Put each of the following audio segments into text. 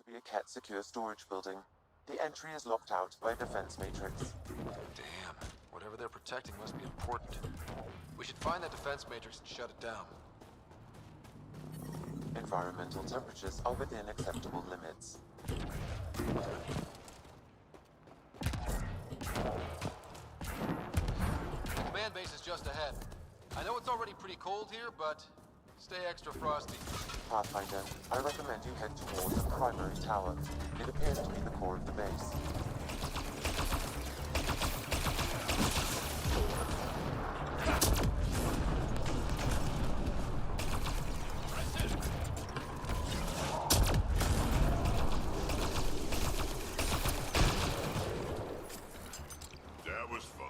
to be a cat secure storage building. The entry is locked out by defense matrix. Damn. Whatever they're protecting must be important. We should find that defense matrix and shut it down. Environmental temperatures are within acceptable limits. Command base is just ahead. I know it's already pretty cold here, but stay extra frosty. Pathfinder, I recommend you head toward the primary tower. It appears to be the core of the base. That was fun.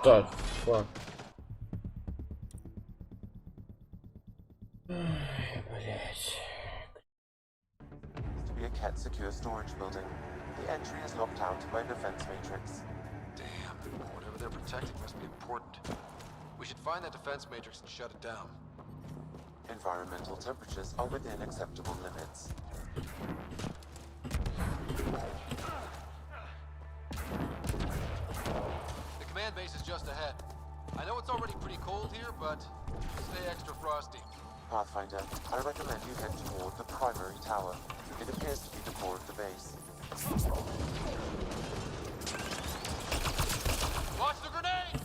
The fuck? Блять. To be a cat secure storage building. The entry is locked out by defense matrix. Damn. Whatever they're protecting must be important. We should find that defense matrix and shut it down. Environmental temperatures are within acceptable limits. The command base is just ahead. I know it's already pretty cold here, but stay extra frosty. Pathfinder, I recommend you head toward the primary tower. It appears to be the core of the base. Watch the grenade!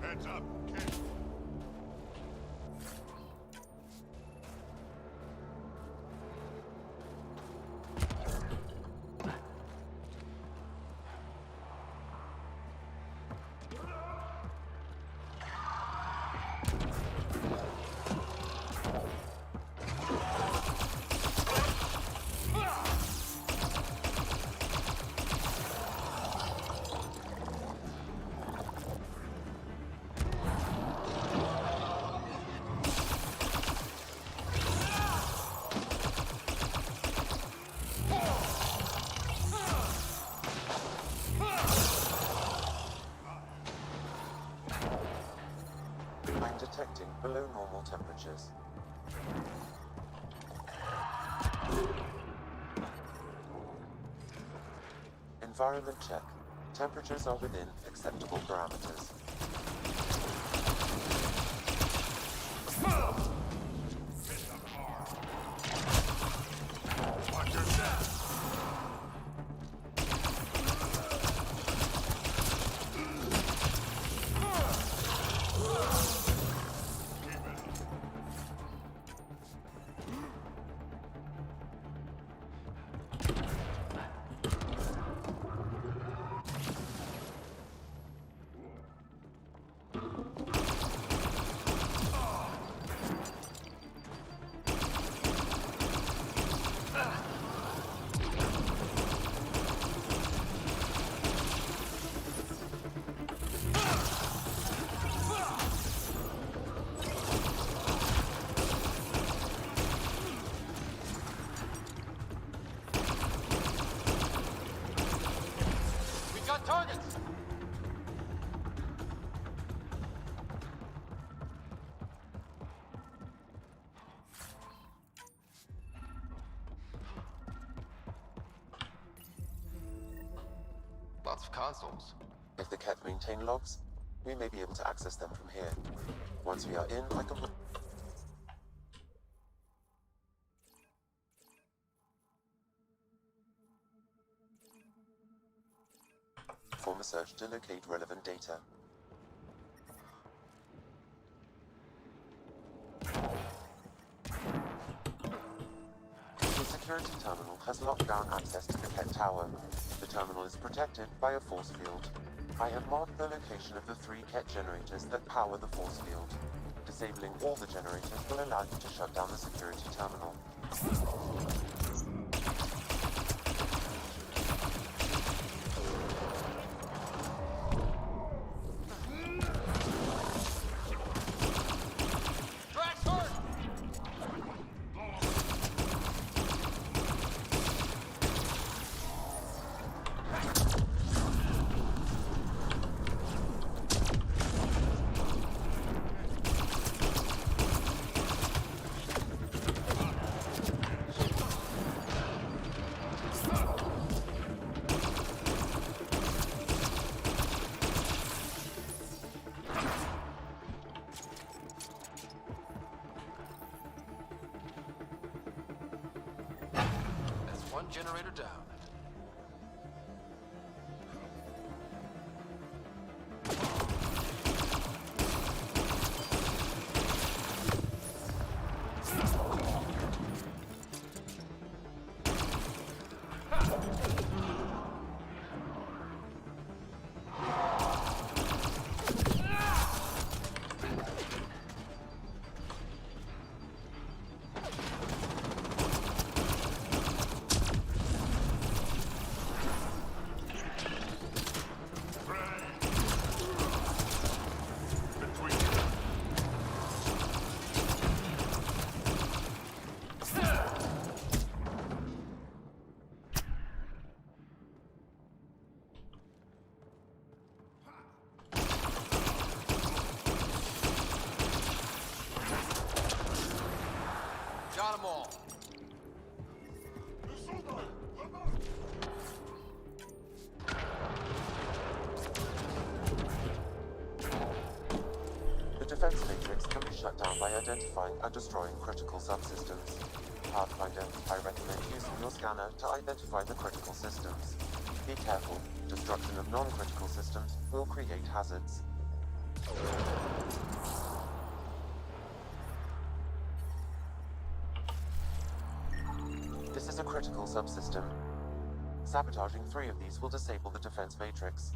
Heads up, kid. I'm detecting below normal temperatures. Environment check. Temperatures are within acceptable parameters. Watch your step. responsive consoles. If the cat maintain logs, we may be able to access them from here. Once we are in, I can... Perform a search to locate relevant data. The security terminal has locked down access to the Ket Tower. The terminal is protected by a force field. I have marked the location of the 3 Ket generators that power the force field. Disabling all the generators will allow you to shut down the security terminal. One generator down. Got them all. The defense matrix can be shut down by identifying and destroying critical subsystems. Pathfinder, I recommend using your scanner to identify the critical systems. Be careful, destruction of non-critical systems will create hazards. This is a critical subsystem. Sabotaging 3 of these will disable the defense matrix.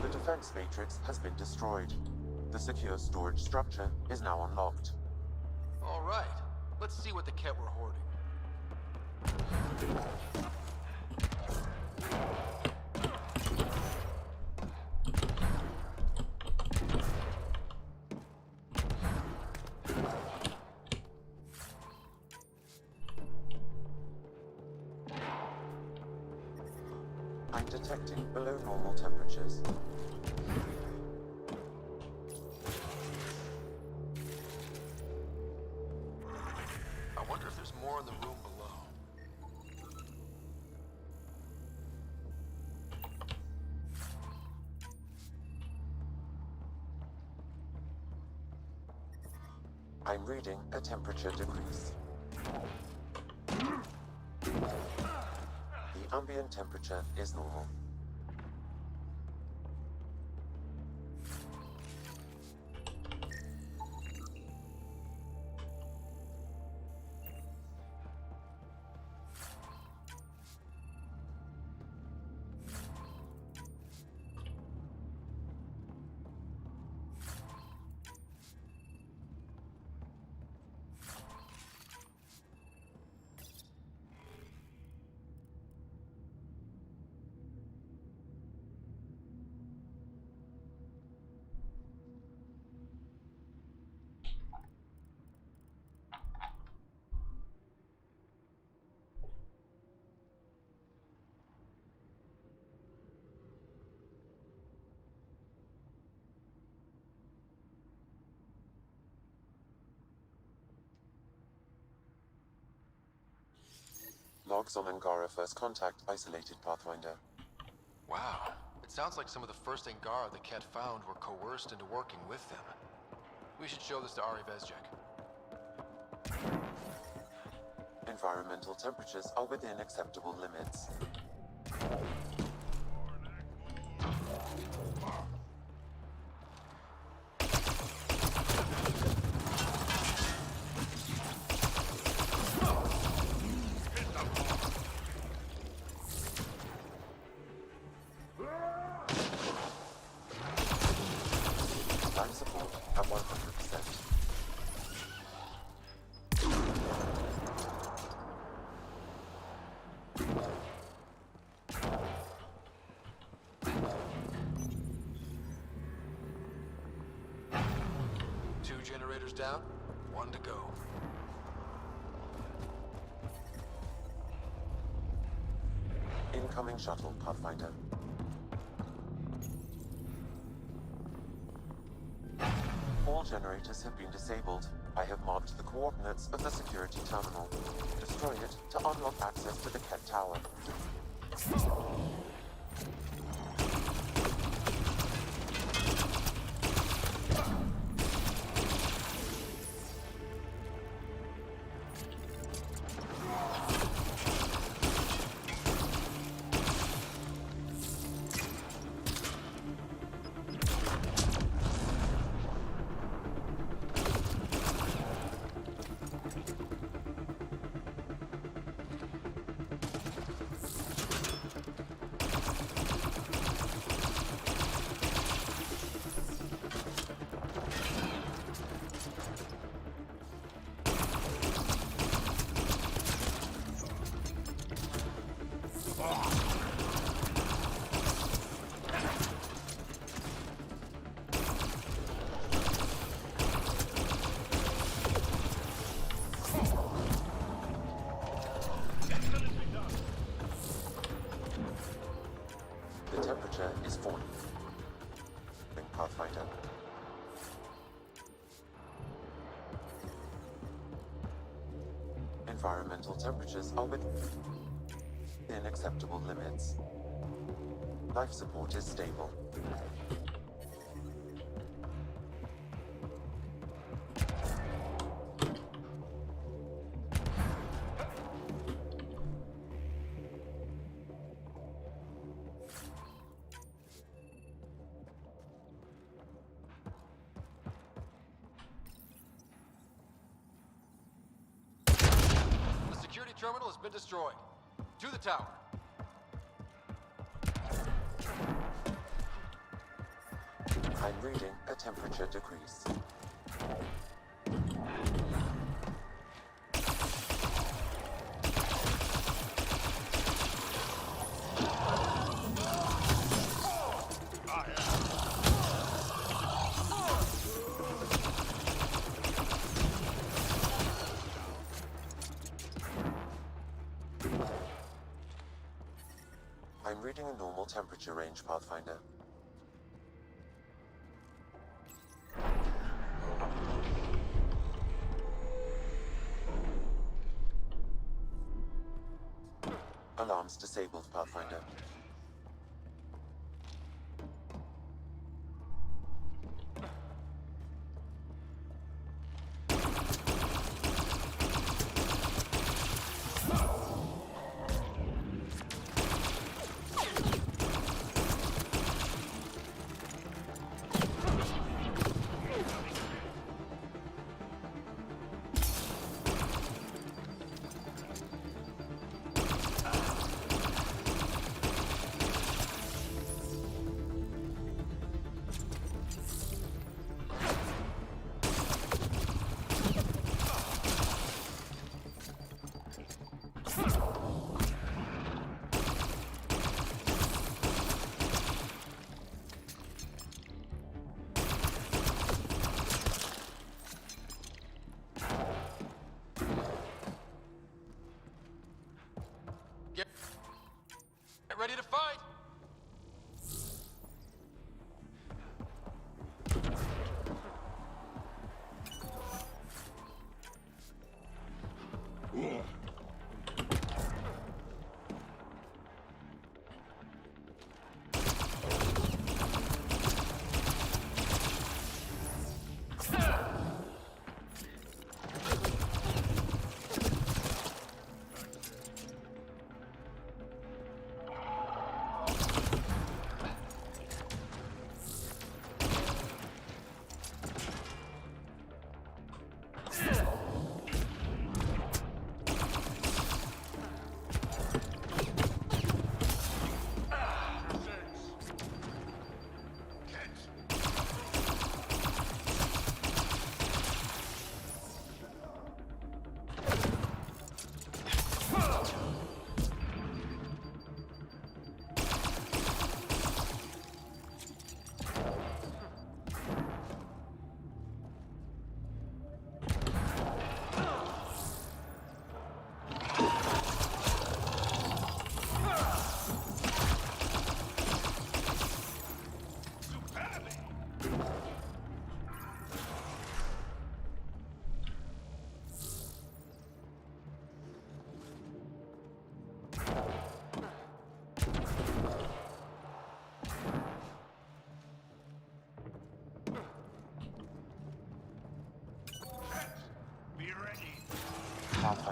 The defense matrix has been destroyed. The secure storage structure is now unlocked. All right. Let's see what the Ket were hoarding. I'm detecting below normal temperatures. I wonder if there's more in the room below. I'm reading a temperature decrease. The ambient temperature is normal. Logs on Angara first contact isolated Pathfinder. Wow. It sounds like some of the first Angara the Ket found were coerced into working with them. We should show this to Ari Vezjek. Environmental temperatures are within acceptable limits. Life support at 100%. Two generators down, one to go. Incoming shuttle, Pathfinder. All generators have been disabled. I have marked the coordinates of the security terminal. Destroy it to unlock access to the Ket Tower. The temperature is 40. Pathfinder. Environmental temperatures are within acceptable limits. Life support is stable. The security terminal has been destroyed. To the tower. I'm reading a temperature decrease. I'm reading a normal temperature range, Pathfinder. Alarms disabled, Pathfinder.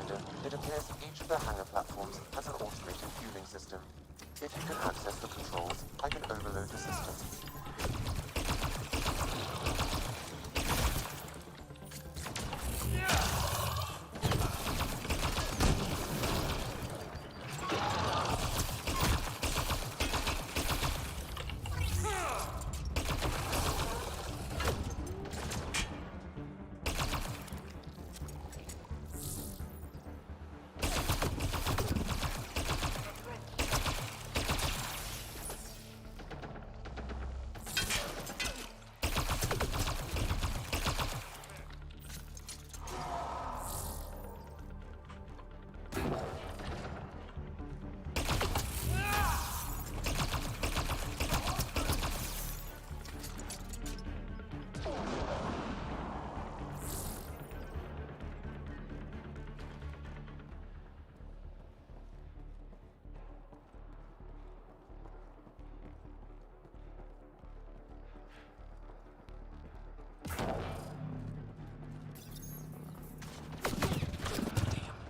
Pathfinder, it appears each of the hangar platforms has an automated fueling system. If you can access the controls, I can overload the system.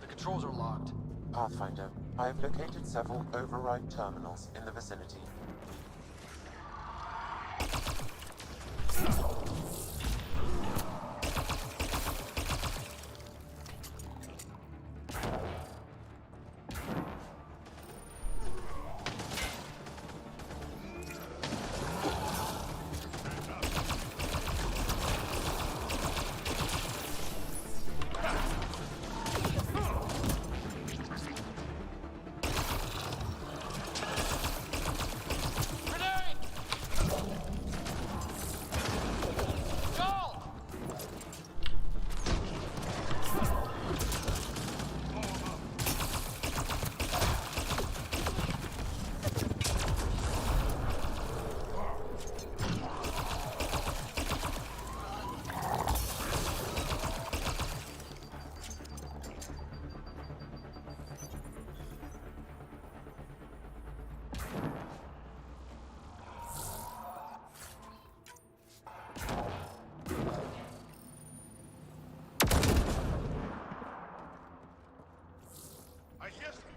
The controls are locked. Pathfinder, I have located several override terminals in the vicinity. I hear something.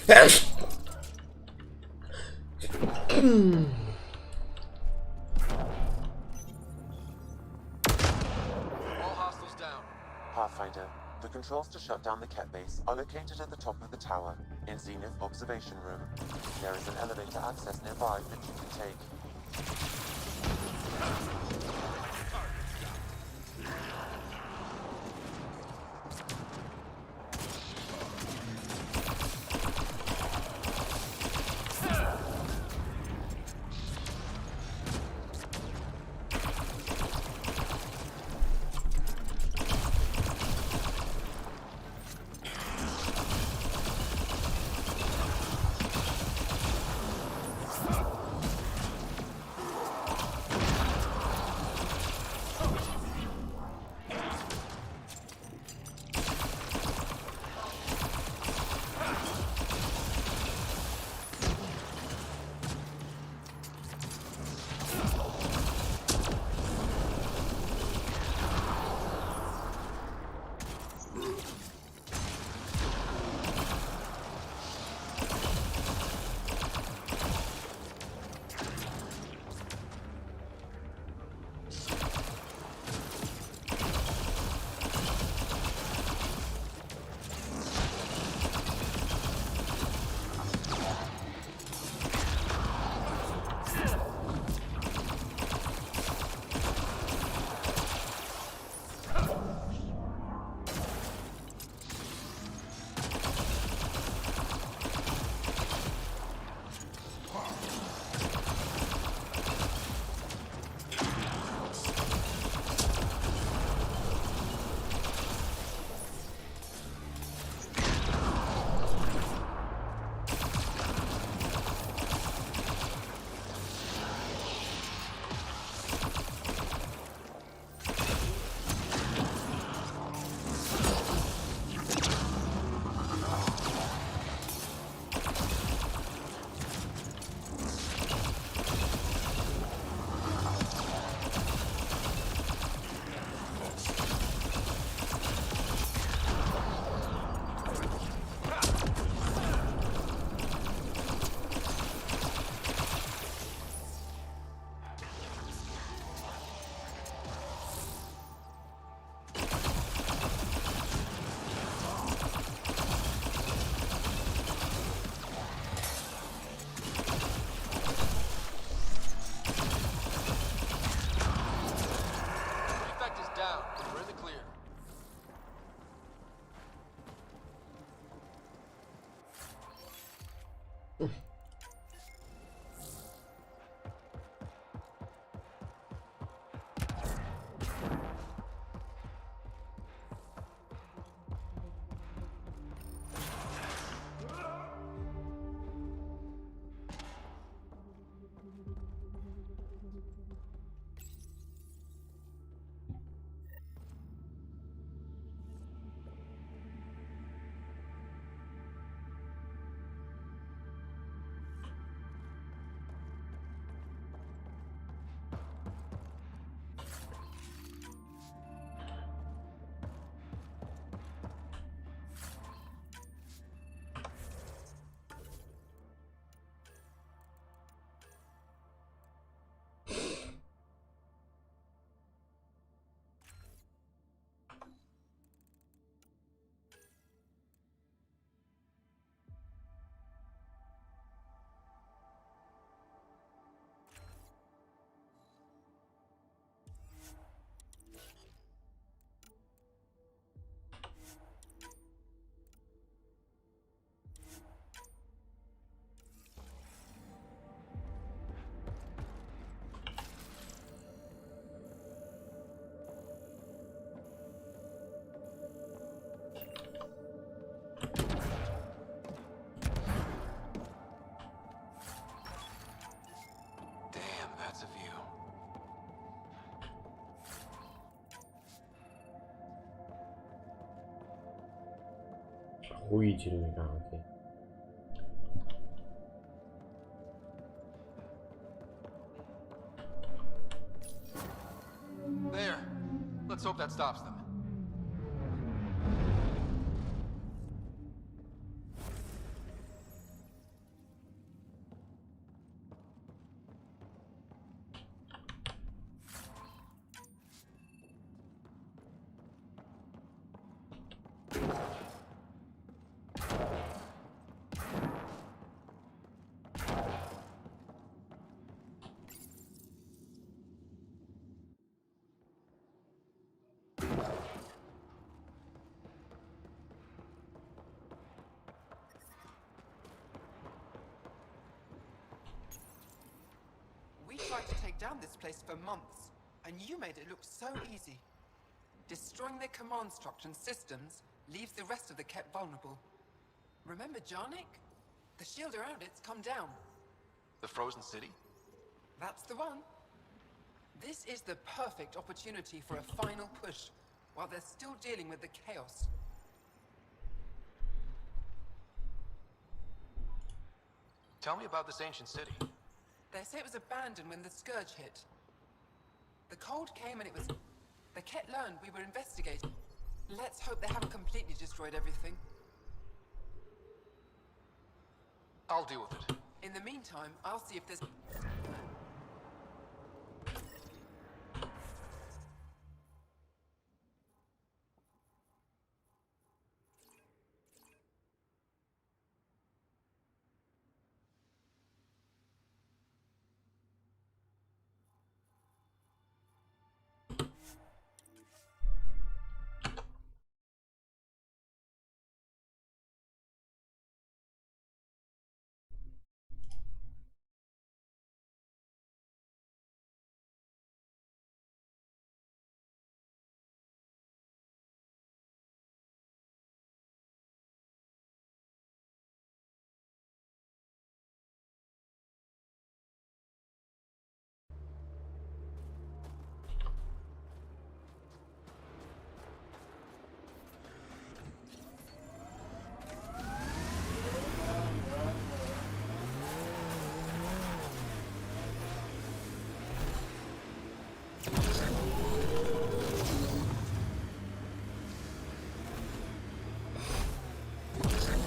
All hostiles down. Pathfinder, the controls to shut down the cat base are located at the top of the tower, in Zenith Observation Room. There is an elevator access nearby that you can take. Охуительный, окей. There. Let's hope that stops them. tried to take down this place for months, and you made it look so easy. Destroying their command structure and systems leaves the rest of the Ket vulnerable. Remember Jarnik? The shield around it's come down. The frozen city? That's the one. This is the perfect opportunity for a final push, while they're still dealing with the chaos. Tell me about this ancient city. They say it was abandoned when the Scourge hit. The cold came and it was... The Ket learned we were investigating. Let's hope they haven't completely destroyed everything. I'll deal with it. In the meantime, I'll see if there's...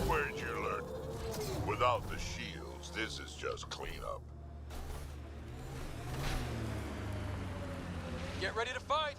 Where'd you learn? Without the shields, this is just cleanup. Get ready to fight!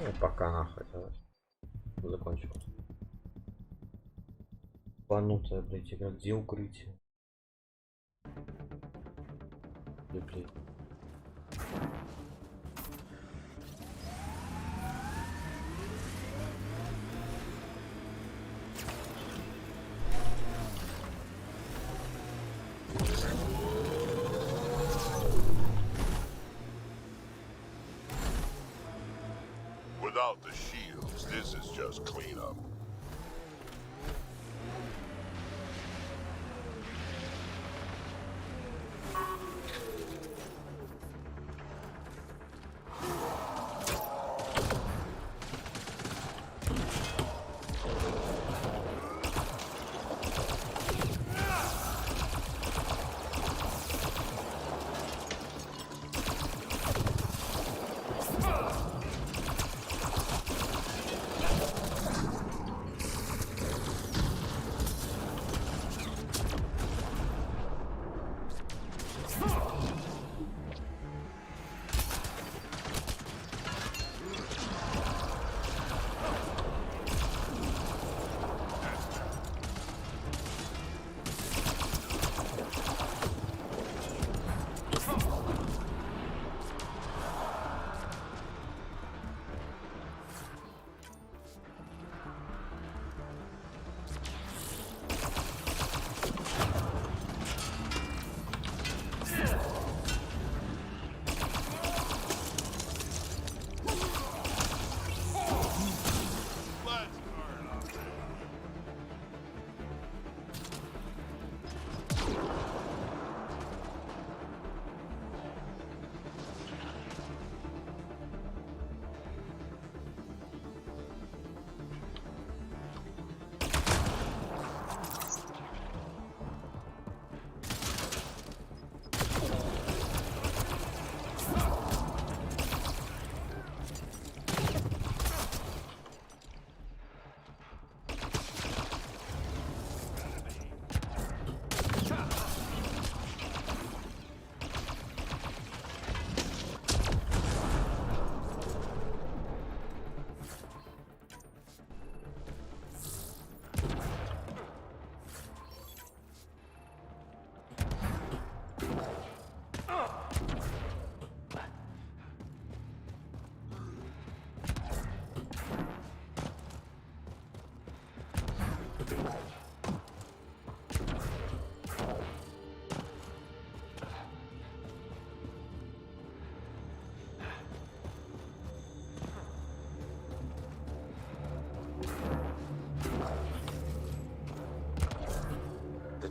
Ну, пока она хотелось. Закончил. Планутая, блять, игра. Где укрытие? Блин. Without the shields, this is just cleanup.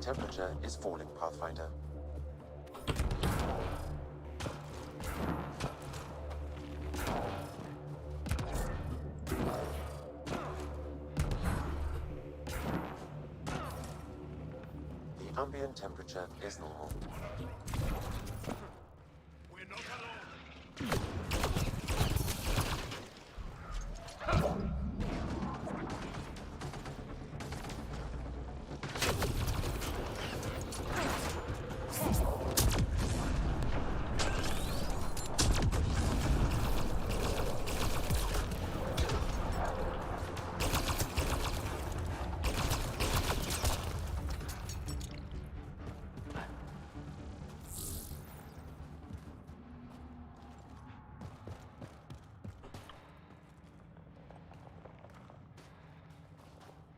temperature is falling, Pathfinder. The ambient temperature is normal. We're not alone.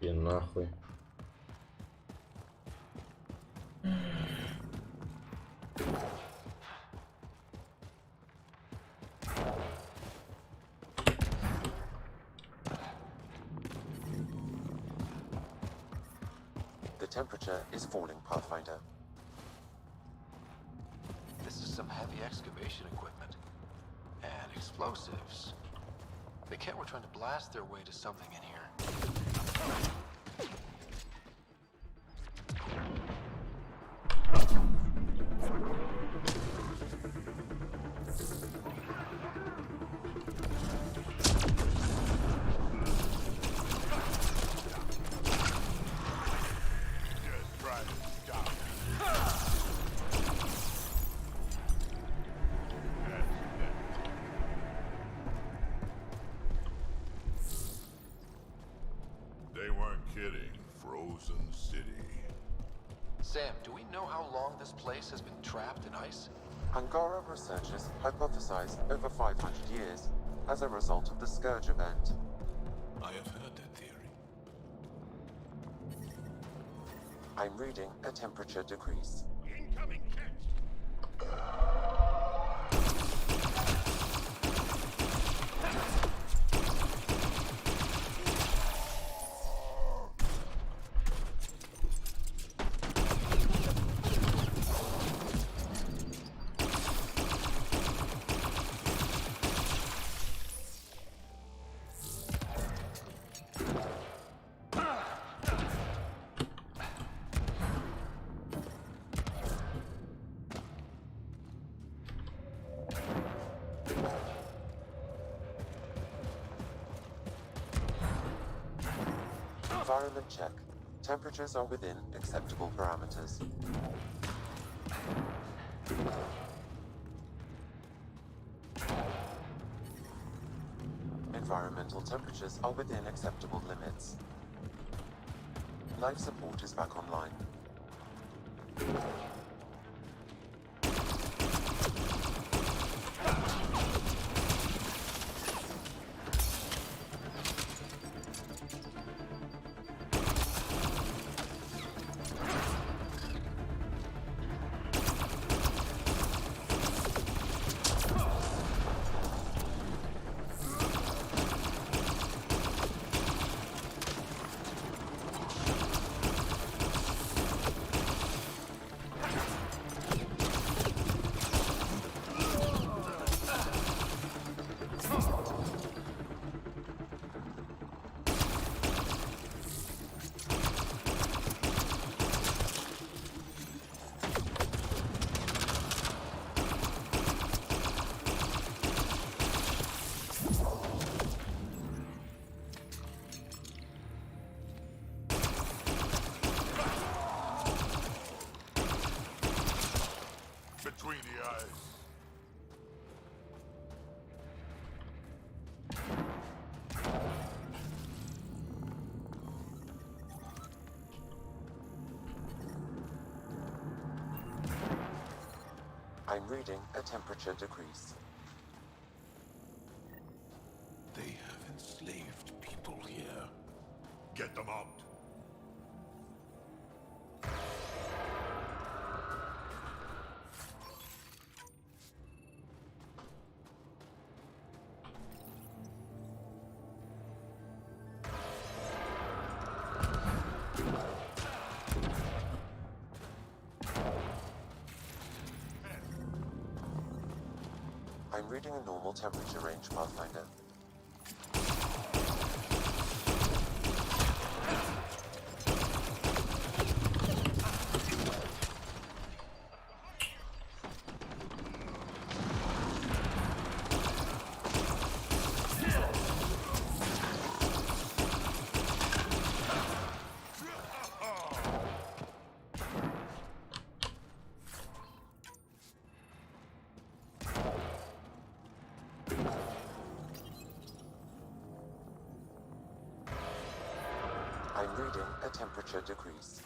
И нахуй. The temperature is falling, Pathfinder. This is some heavy excavation equipment. And explosives. The Ket were trying to blast their way to something in here. Just try to stop. They weren't kidding. Frozen City. Sam, do we know how long this place has been trapped in ice? Angara researchers hypothesize over 500 years as a result of the Scourge event. I have heard that theory. I'm reading a temperature decrease. Incoming catch. Environment check. Temperatures are within acceptable parameters. Environmental temperatures are within acceptable limits. Life support is back online. Between the eyes. I'm reading a temperature decrease. They have enslaved people here. Get them out. I'm reading a normal temperature range, Pathfinder. I'm reading a temperature decrease.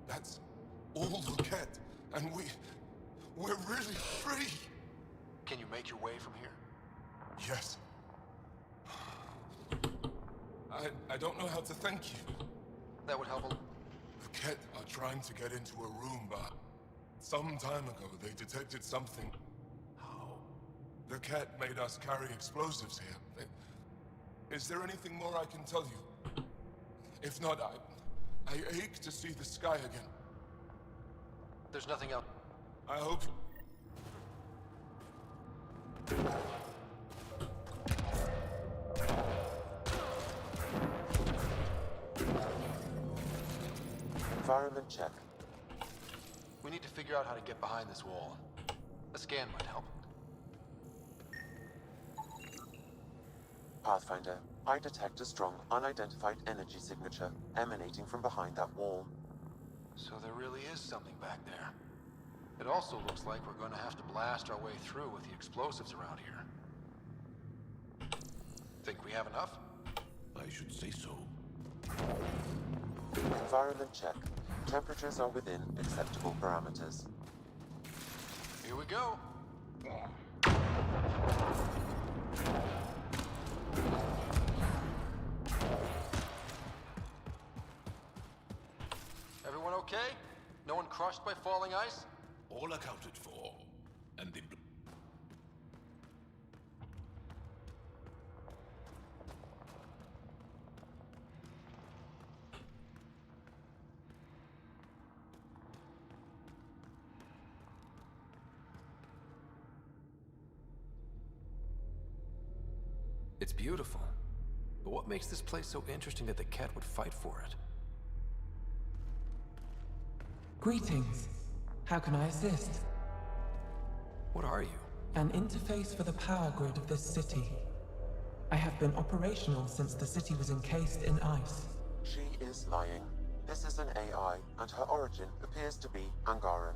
That's all the Ket, and we're really free. Can you make your way from here? Yes. I don't know how to thank you. That would help a... The Ket are trying to get into a room, but some time ago they detected something. How? The Ket made us carry explosives here. Is there anything more I can tell you? If not, I ache to see the sky again. There's nothing else. I hope... Environment check. We need to figure out how to get behind this wall. A scan might help. Pathfinder, I detect a strong, unidentified energy signature emanating from behind that wall. So there really is something back there. It also looks like we're going to have to blast our way through with the explosives around here. Think we have enough? I should say so. Environment check. Temperatures are within acceptable parameters. Here we go. Everyone okay? No one crushed by falling ice? All accounted for. And the... It's beautiful. But what makes this place so interesting that the Ket would fight for it? Greetings. How can I assist? What are you? An interface for the power grid of this city. I have been operational since the city was encased in ice. She is lying. This is an AI, and her origin appears to be Angaran.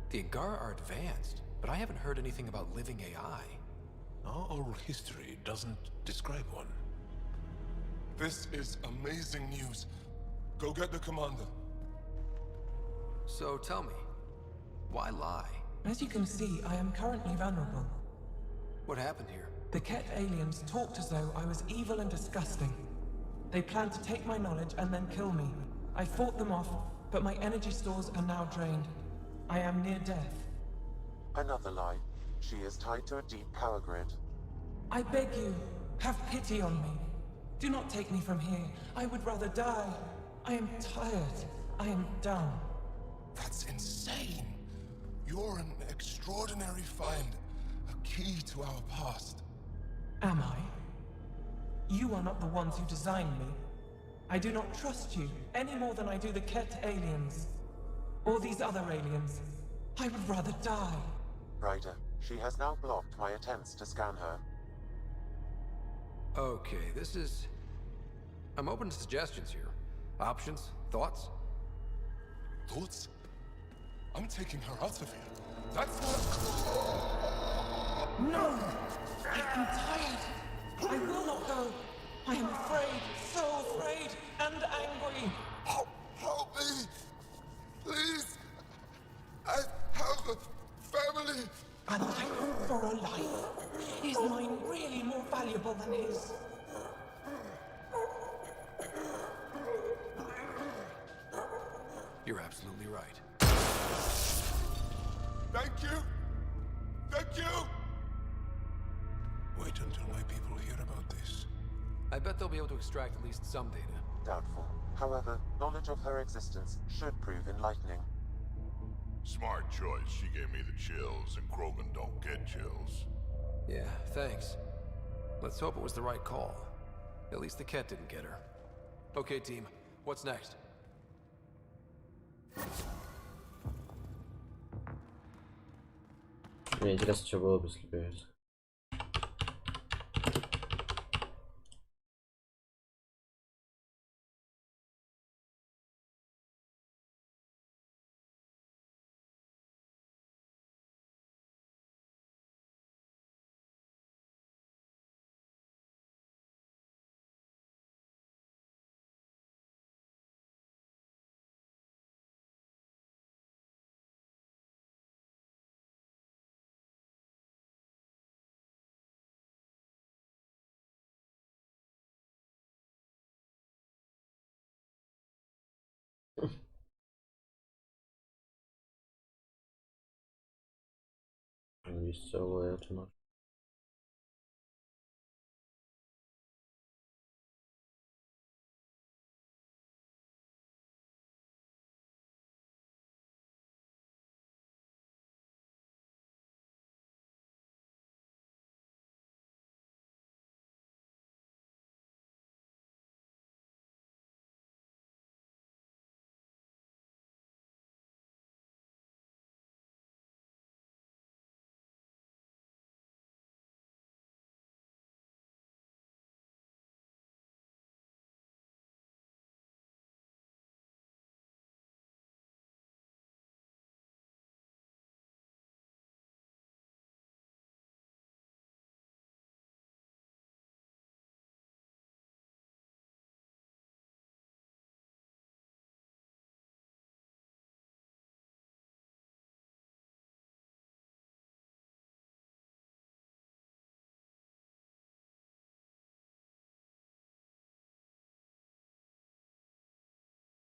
The Angara are advanced, but I haven't heard anything about living AI. Our oral history doesn't describe one. This is amazing news. Go get the commander. So tell me, why lie? As you can see, I am currently vulnerable. What happened here? The Ket aliens talked as though I was evil and disgusting. They planned to take my knowledge and then kill me. I fought them off, but my energy stores are now drained. I am near death. Another lie. She is tied to a deep power grid. I beg you, have pity on me. Do not take me from here. I would rather die. I am tired. I am done. That's insane. You're an extraordinary find. A key to our past. Am I? You are not the ones who designed me. I do not trust you any more than I do the Ket aliens. Or these other aliens. I would rather die. Ryder, she has now blocked my attempts to scan her. Okay, this is... I'm open to suggestions here. Options? Thoughts? Thoughts? I'm taking her out of here. That's No! I am tired. I will not go. I am afraid, so afraid and angry. Help me! Please! I have a family! A life for a life. Is mine really more valuable than his? You're absolutely right. Thank you! Thank you! Wait until my people hear about this. I bet they'll be able to extract at least some data. Doubtful. However, knowledge of her existence should prove enlightening. Smart choice. She gave me the chills, and Krogan don't get chills. Yeah, thanks. Let's hope it was the right call. At least the cat didn't get her. Okay, team. What's next? Мне интересно, что было бы, если бы... Веселая это.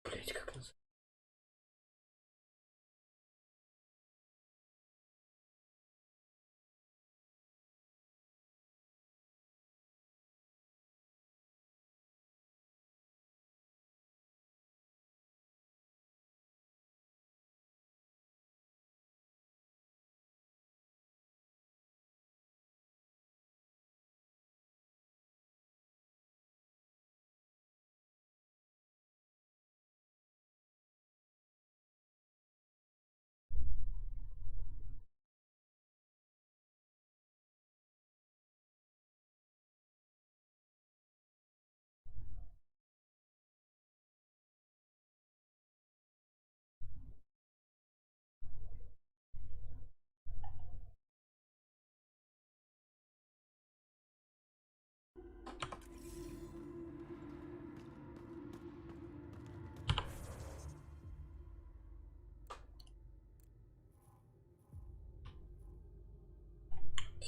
Блять, как называется?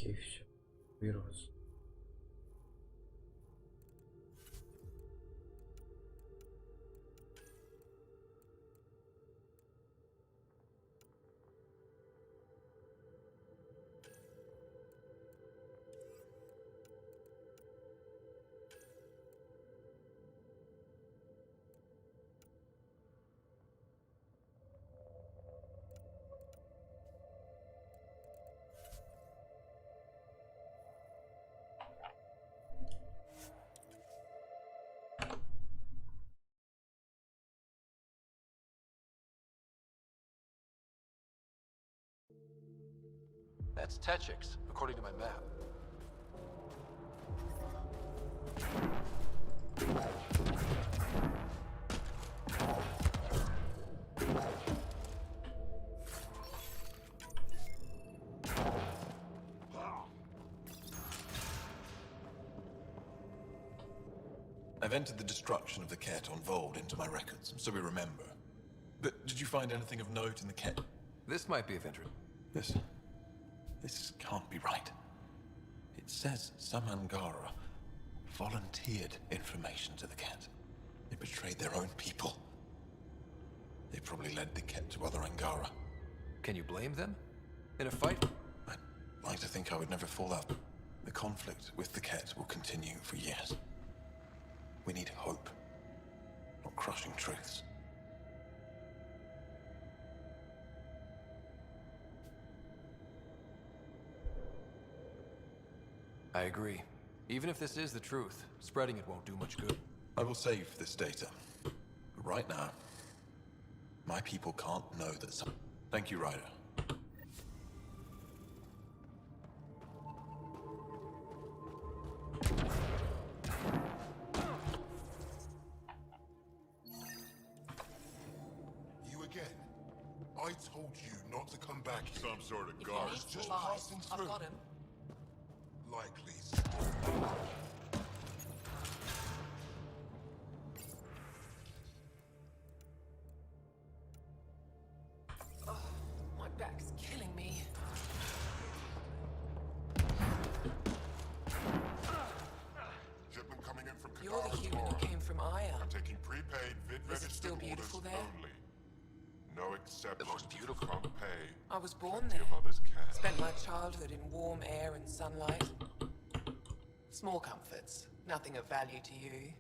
Окей, все. Вирус. That's Techix, according to my map. I've entered the destruction of the Ket on Vold into my records, so we remember. But did you find anything of note in the Ket? This might be of interest. This can't be right. It says some Angara volunteered information to the Ket. They betrayed their own people. They probably led the Ket to other Angara. Can you blame them? In a fight? I'd like to think I would never fall out. The conflict with the Ket will continue for years. We need hope, not crushing truths. I agree. Even if this is the truth, spreading it won't do much good. I will save this data. But right now, my people can't know that some... Thank you, Ryder. You again? I told you not to come back here. Some sort of If guard. he needs just supplies, passing I've through. got him. Likely. My back's killing me. Shipment coming in from You're the Qatar human tomorrow. who came from Aya. I'm taking prepaid vid Is it still registered beautiful orders there? only. No exceptions. The most beautiful. Can't pay. I was born Plenty there. of others can. Spent my childhood in warm air and sunlight. Small comforts, nothing of value to you.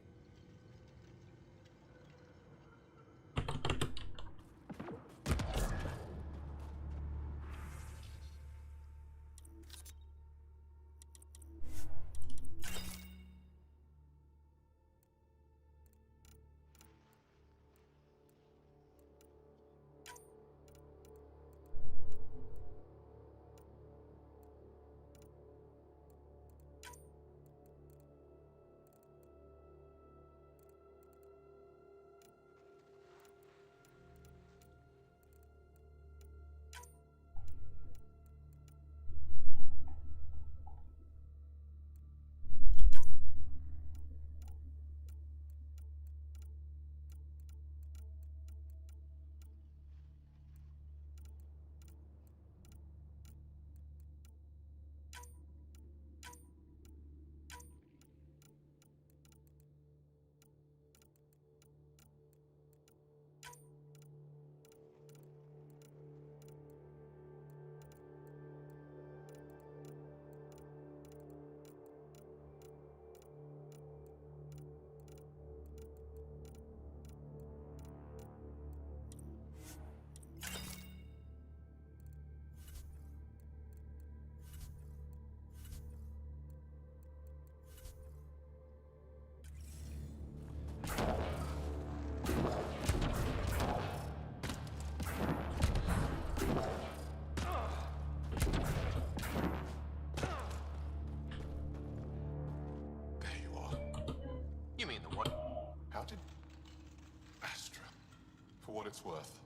It's worth.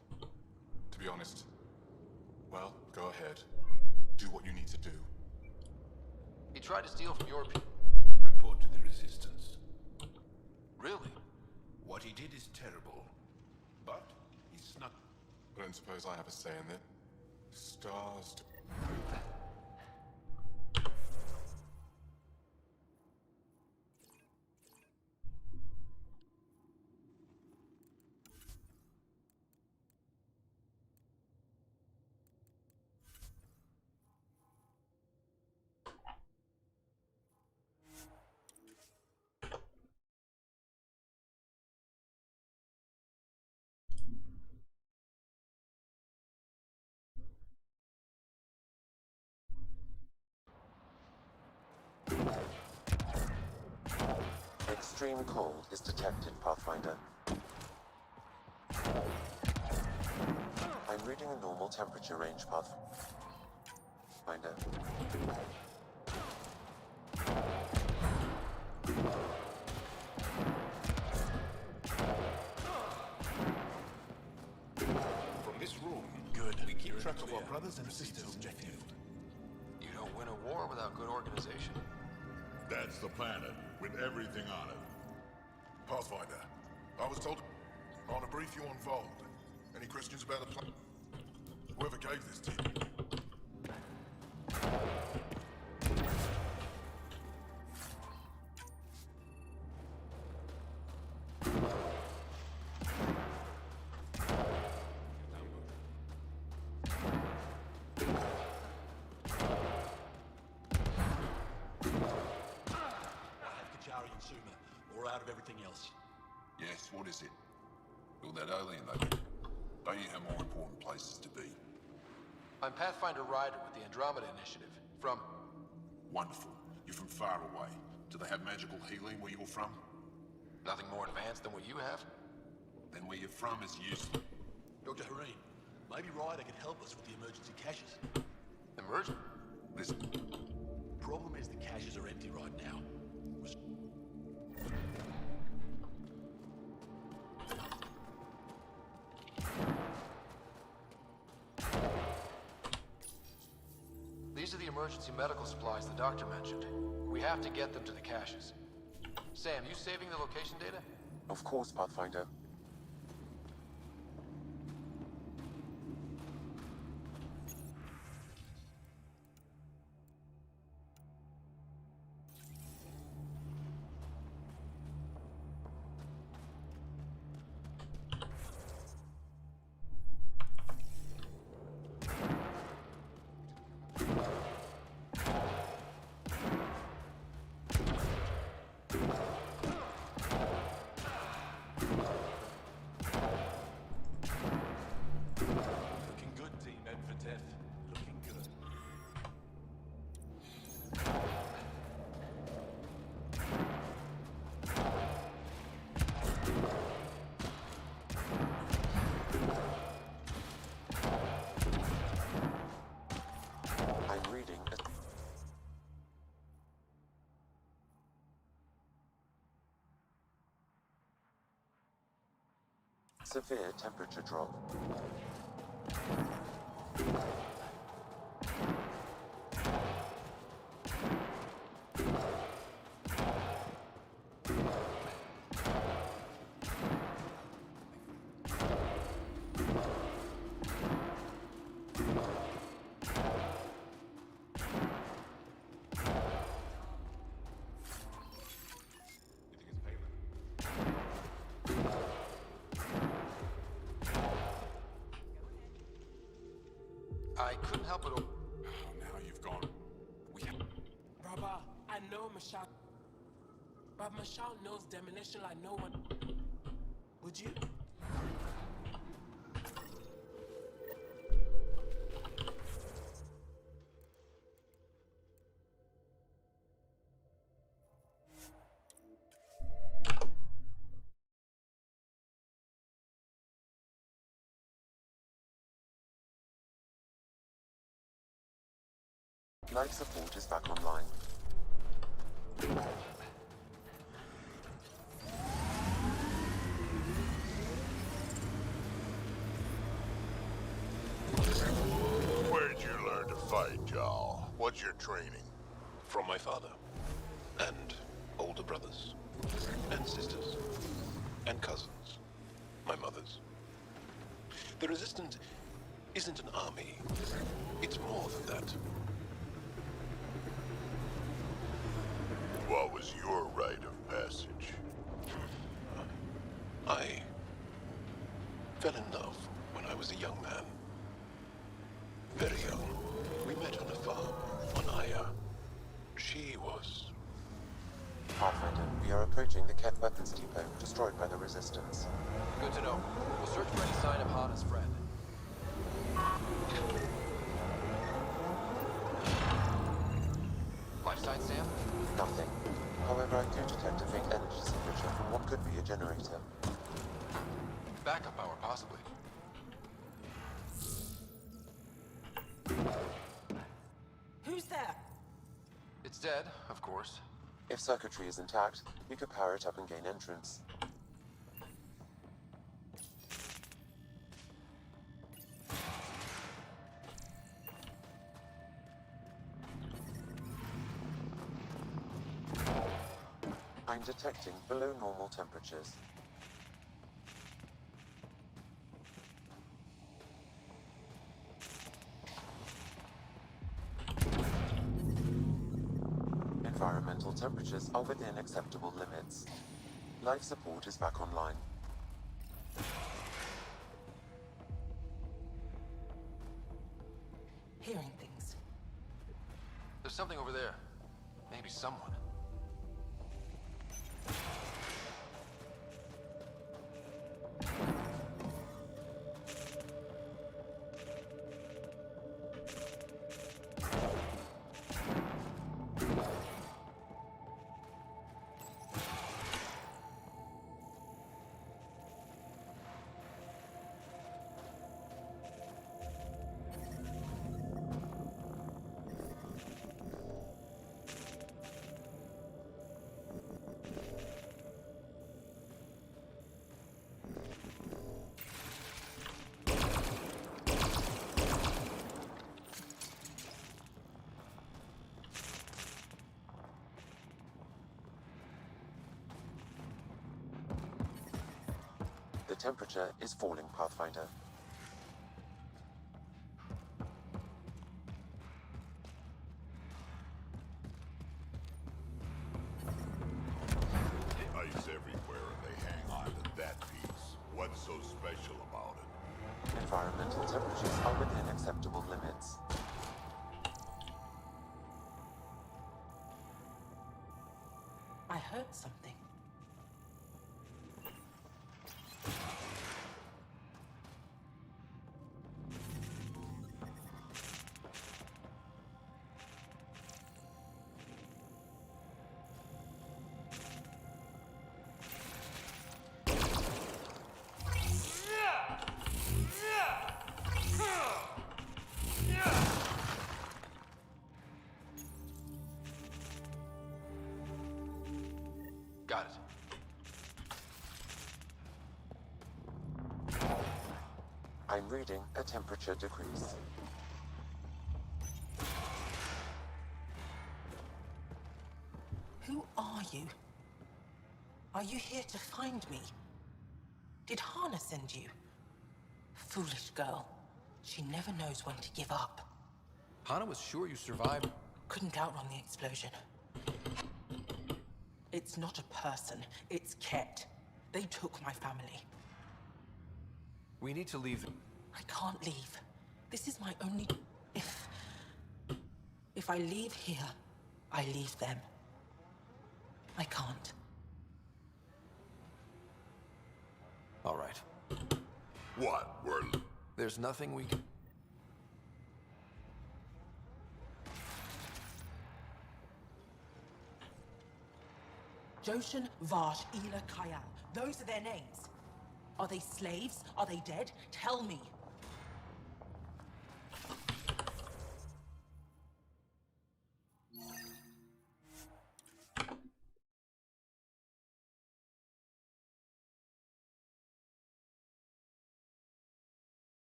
To be honest, well, go ahead. Do what you need to do. He tried to steal from your people. Report to the Resistance. Really? What he did is terrible, but he snuck. I don't suppose I have a say in it. Stars. Extreme cold is detected, Pathfinder. I'm reading a normal temperature range, Pathfinder. From this room, Good. we keep You're track in of the our clear. brothers and sisters in the field. You don't win a war without good organization. That's the planet, with everything on it. Pathfinder, I was told I want to brief you on Vold. Any questions about the plan? Whoever gave this to you. else. Yes, what is it? You're that alien, though. Don't you have more important places to be? I'm Pathfinder Ryder with the Andromeda Initiative. From... Wonderful. You're from far away. Do they have magical healing where you're from? Nothing more advanced than what you have? Then where you're from is useless. Dr. Hareen, maybe Ryder can help us with the emergency caches. Emergent? Listen, Problem is the caches are empty right now. These are the emergency medical supplies the doctor mentioned. We have to get them to the caches. Sam, you saving the location data? Of course, Pathfinder. Looking good, Team Ed for Death. Looking good. I'm reading a... Severe temperature drop. I couldn't help but... now you've gone. Brother, I know Michelle. But Michelle knows demolition like no one. Would you? Life support is back online. Where'd you learn to fight, Jarl? What's your training? From my father. And older brothers. And sisters. And cousins. My mother's. The Resistance isn't an army. It's more than that. What was your rite of passage? I fell in love when I was a young man. Very young. We met on a farm on Aya. She was... Pathfinder, we are approaching the Ket weapons depot, destroyed by the Resistance. Good to know. We'll search for any sign of Hana's friend. Life signs, Sam? Nothing. However, I do detect a faint energy signature from what could be a generator. Backup power, possibly. Who's there? It's dead, of course. If circuitry is intact, we could power it up and gain entrance. I'm detecting below normal temperatures. Environmental temperatures are within acceptable limits. Life support is back online. Hearing things. There's something over there. Maybe someone. temperature is falling, Pathfinder. Ice everywhere and they hang on to that piece. What's so special about it? Environmental temperatures are within acceptable limits. I heard something. Got it. I'm reading a temperature decrease. Who are you? Are you here to find me? Did Hana send you? Foolish girl. She never knows when to give up. Hana was sure you survived. Couldn't outrun the explosion. It's not a person, it's Ket. They took my family. We need to leave. I can't leave. This is my only... If I leave here, I leave them. I can't. All right. What? There's nothing we can... Joshan, Vash, Ela, Kayal. Those are their names. Are they slaves? Are they dead? Tell me.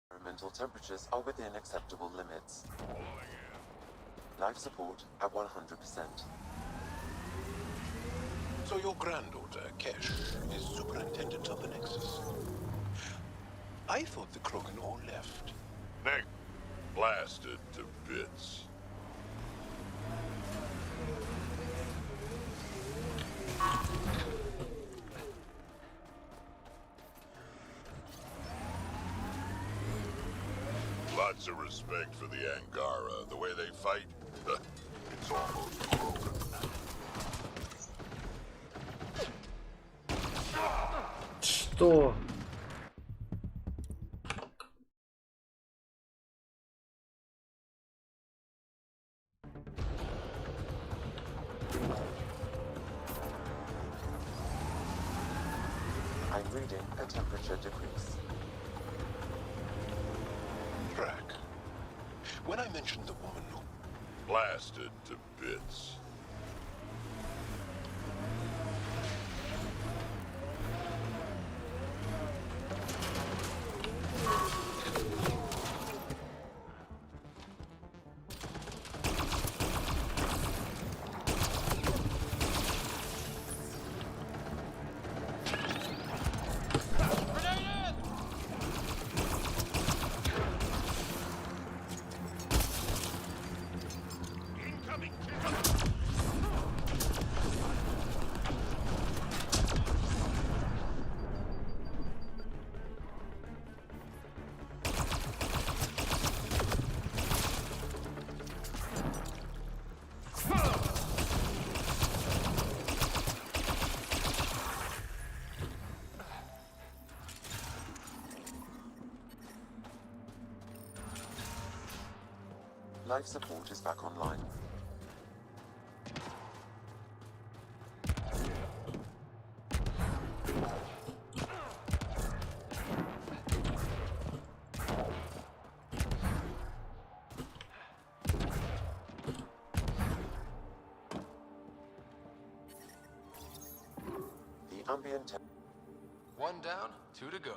Environmental temperatures are within acceptable limits. Life support at 100%. So your granddaughter, Kesh, is superintendent of the Nexus. I thought the Krogan all left. Nick, blasted to bits. Lots of respect for the Angara. The way they fight, it's almost broken. Что? I'm reading a temperature decrease. Drac, when I mentioned the woman who... Blasted to bits. Life support is back online. The ambient temp. One down, two to go.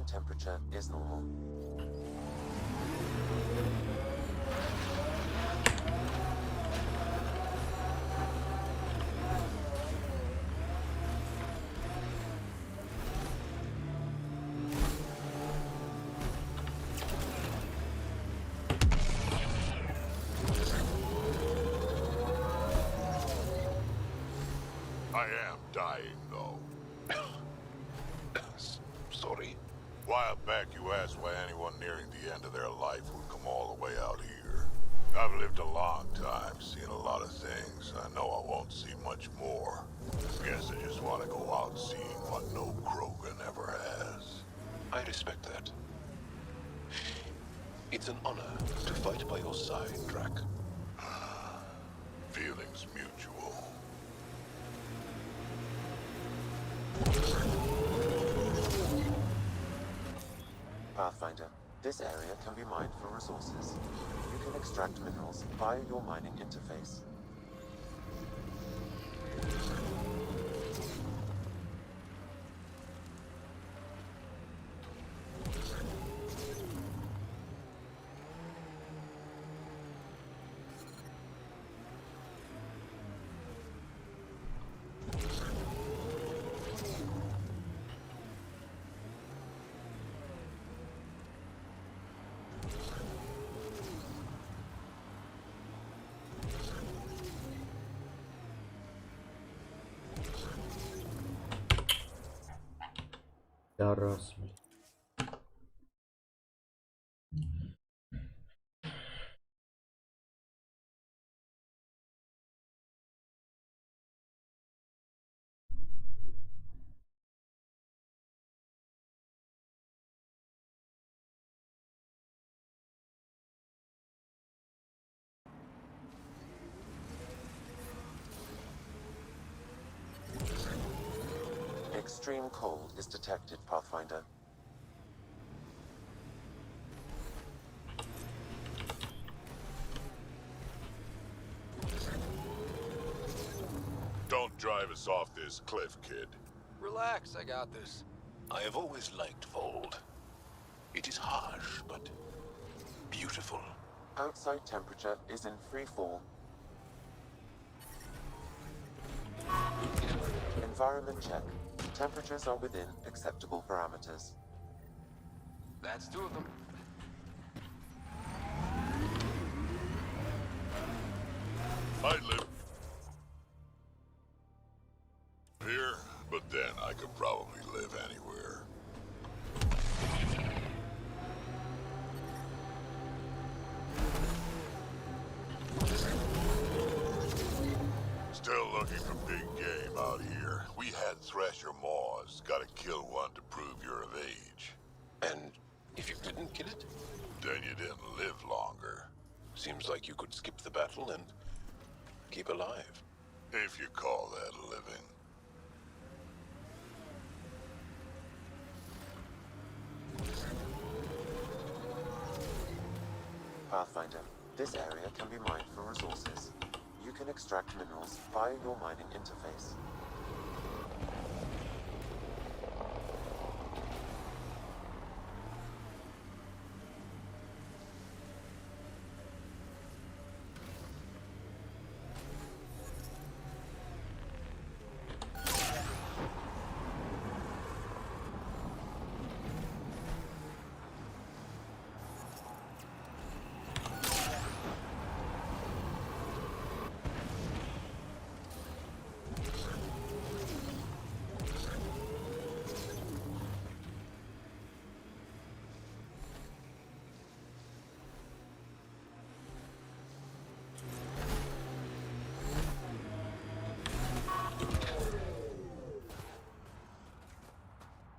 baseline temperature is normal. I am dying, though. Sorry. A while back, you asked why anyone nearing the end of their life would come all the way out here. I've lived a long time, seen a lot of things. I know I won't see much more. Guess I just want to go out seeing what no Krogan ever has. I respect that. It's an honor to fight by your side, Drac. Feelings mutual. Pathfinder, this area can be mined for resources. You can extract minerals via your mining interface. Тарас, блин. Extreme cold is detected, Pathfinder. Don't drive us off this cliff, kid. Relax, I got this. I have always liked Vold. It is harsh, but beautiful. Outside temperature is in free fall. Environment check. Temperatures are within acceptable parameters. That's two of them. I live here, but then I could probably live anywhere. Still looking for big game out here. We had Thresher Maws. Gotta kill one to prove you're of age. And if you didn't kill it, Then you didn't live longer. seems like you could skip the battle and keep alive. If you call that living. Pathfinder, this area can be mined for resources. You can extract minerals via your mining interface.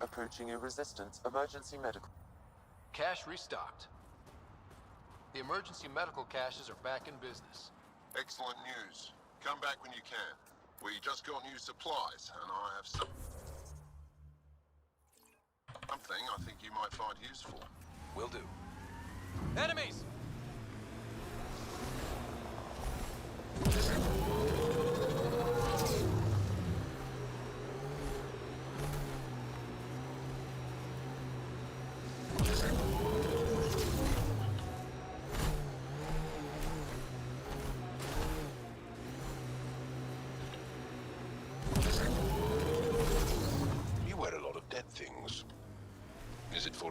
Approaching a resistance emergency medical. Cache restocked. The emergency medical caches are back in business. Excellent news. Come back when you can. We just got new supplies, and I have something I think you might find useful. Will do. Enemies!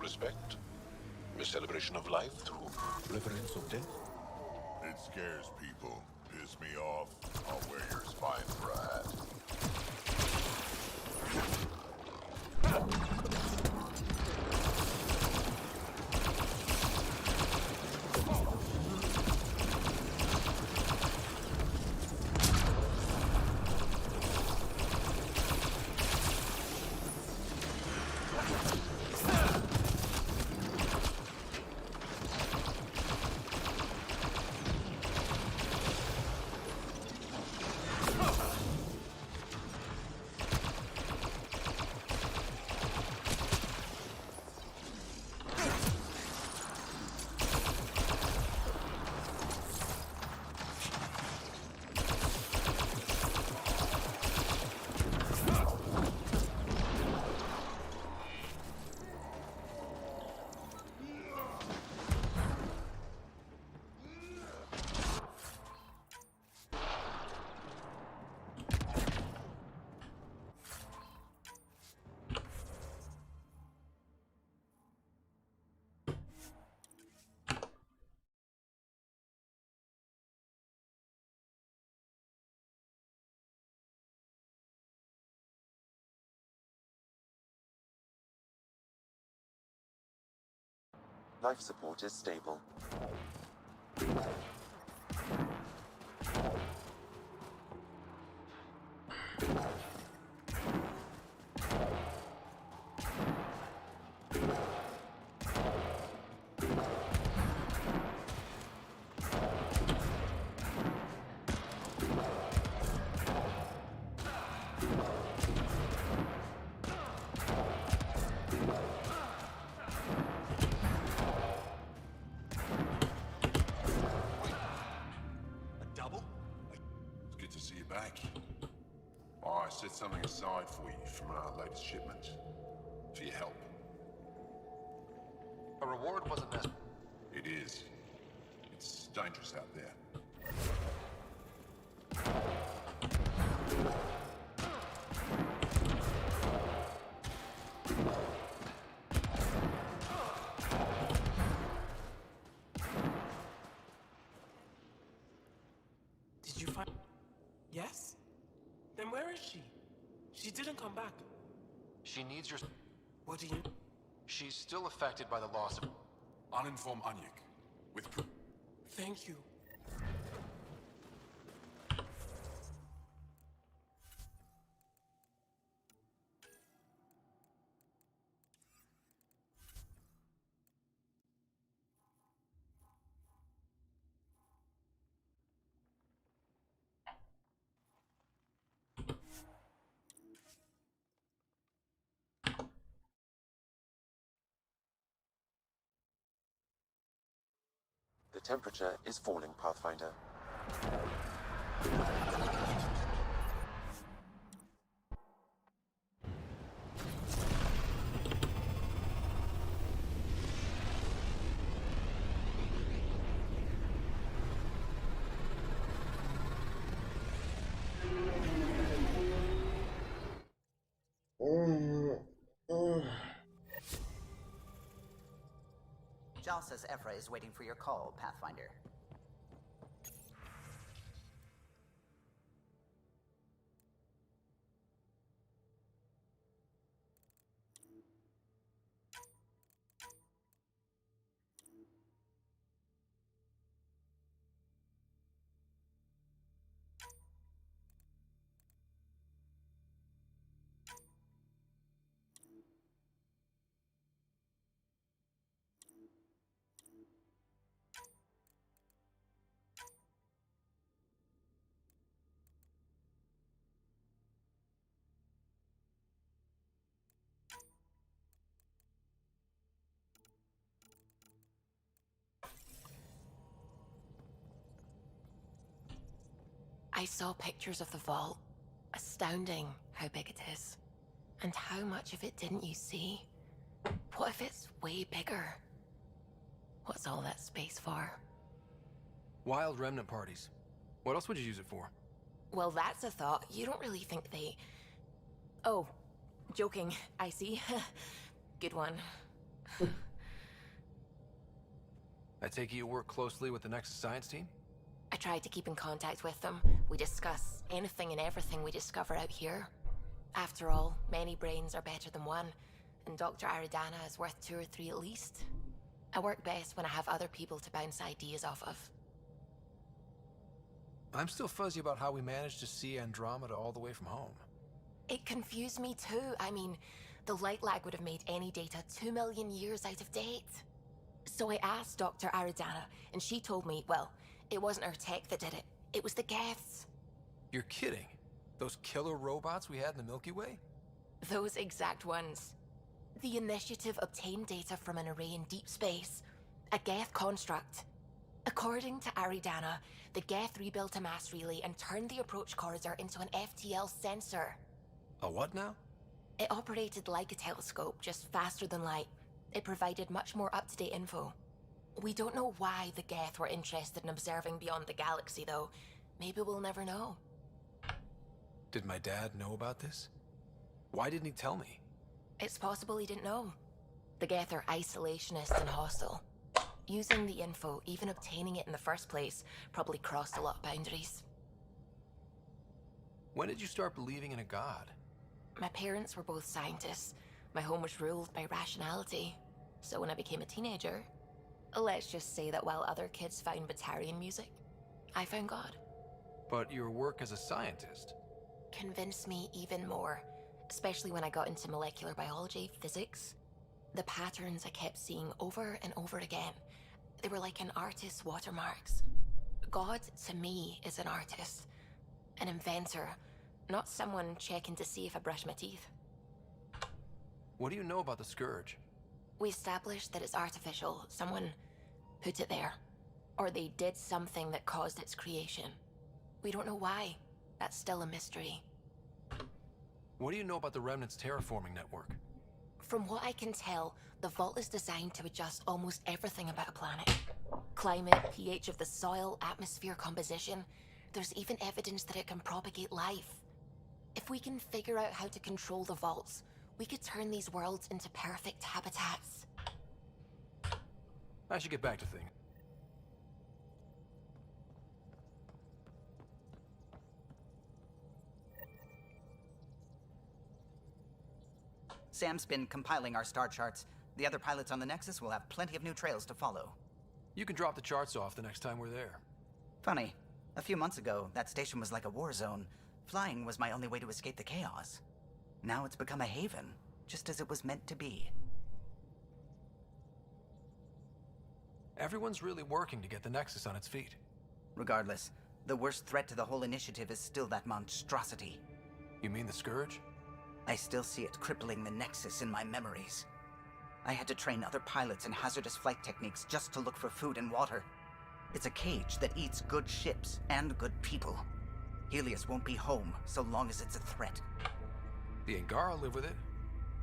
respect? A celebration of life through reverence of death? It scares people. Piss me off, I'll wear your spine for a hat. Life support is stable. Set something aside for you from our latest shipment. For your help. A reward wasn't necessary. It is. It's dangerous out there. Did you find... Yes? Then where is she? She didn't come back. She needs your... What do you... She's still affected by the loss of... Uninformed Onyek. With... Thank you. The temperature is falling, Pathfinder. Jal says Ephra is waiting for your call, Pathfinder. I saw pictures of the vault. Astounding how big it is. And how much of it didn't you see? What if it's way bigger? What's all that space for? Wild remnant parties. What else would you use it for? Well, that's a thought. You don't really think they... Oh, joking. I see. Good one. I take it you work closely with the Nexus science team? I tried to keep in contact with them. We discuss anything and everything we discover out here. After all, many brains are better than one, and Dr. Aridana is worth 2 or 3 at least. I work best when I have other people to bounce ideas off of. I'm still fuzzy about how we managed to see Andromeda all the way from home. It confused me too. I mean, the light lag would have made any data 2 million years out of date. So I asked Dr. Aridana, and she told me, well, it wasn't her tech that did it. It was the Geths. You're kidding? Those killer robots we had in the Milky Way? Those exact ones. The Initiative obtained data from an array in deep space, a Geth construct. According to Aridana, the Geth rebuilt a mass relay and turned the approach corridor into an FTL sensor. A what now? It operated like a telescope, just faster than light. It provided much more up-to-date info. We don't know why the Geth were interested in observing beyond the galaxy, though. Maybe we'll never know. Did my dad know about this? Why didn't he tell me? It's possible he didn't know. The Geth are isolationist and hostile. Using the info, even obtaining it in the first place, probably crossed a lot of boundaries. When did you start believing in a god? My parents were both scientists. My home was ruled by rationality. So when I became a teenager, let's just say that while other kids found Batarian music, I found God. But your work as a scientist Convinced me even more, especially when I got into molecular biology, physics. The patterns I kept seeing over and over again, they were like an artist's watermarks. God, to me, is an artist, an inventor, not someone checking to see if I brush my teeth. What do you know about the Scourge? We established that it's artificial. Someone put it there. Or they did something that caused its creation. We don't know why. That's still a mystery. What do you know about the Remnant's terraforming network? From what I can tell, the vault is designed to adjust almost everything about a planet. Climate, pH of the soil, atmosphere composition. There's even evidence that it can propagate life. If we can figure out how to control the vaults, we could turn these worlds into perfect habitats. I should get back to things. Sam's been compiling our star charts. The other pilots on the Nexus will have plenty of new trails to follow. You can drop the charts off the next time we're there. Funny, a few months ago, that station was like a war zone. Flying was my only way to escape the chaos. Now it's become a haven, just as it was meant to be. Everyone's really working to get the Nexus on its feet. Regardless, the worst threat to the whole initiative is still that monstrosity. You mean the Scourge? I still see it crippling the Nexus in my memories. I had to train other pilots in hazardous flight techniques just to look for food and water. It's a cage that eats good ships and good people. Helios won't be home so long as it's a threat. The Angara live with it,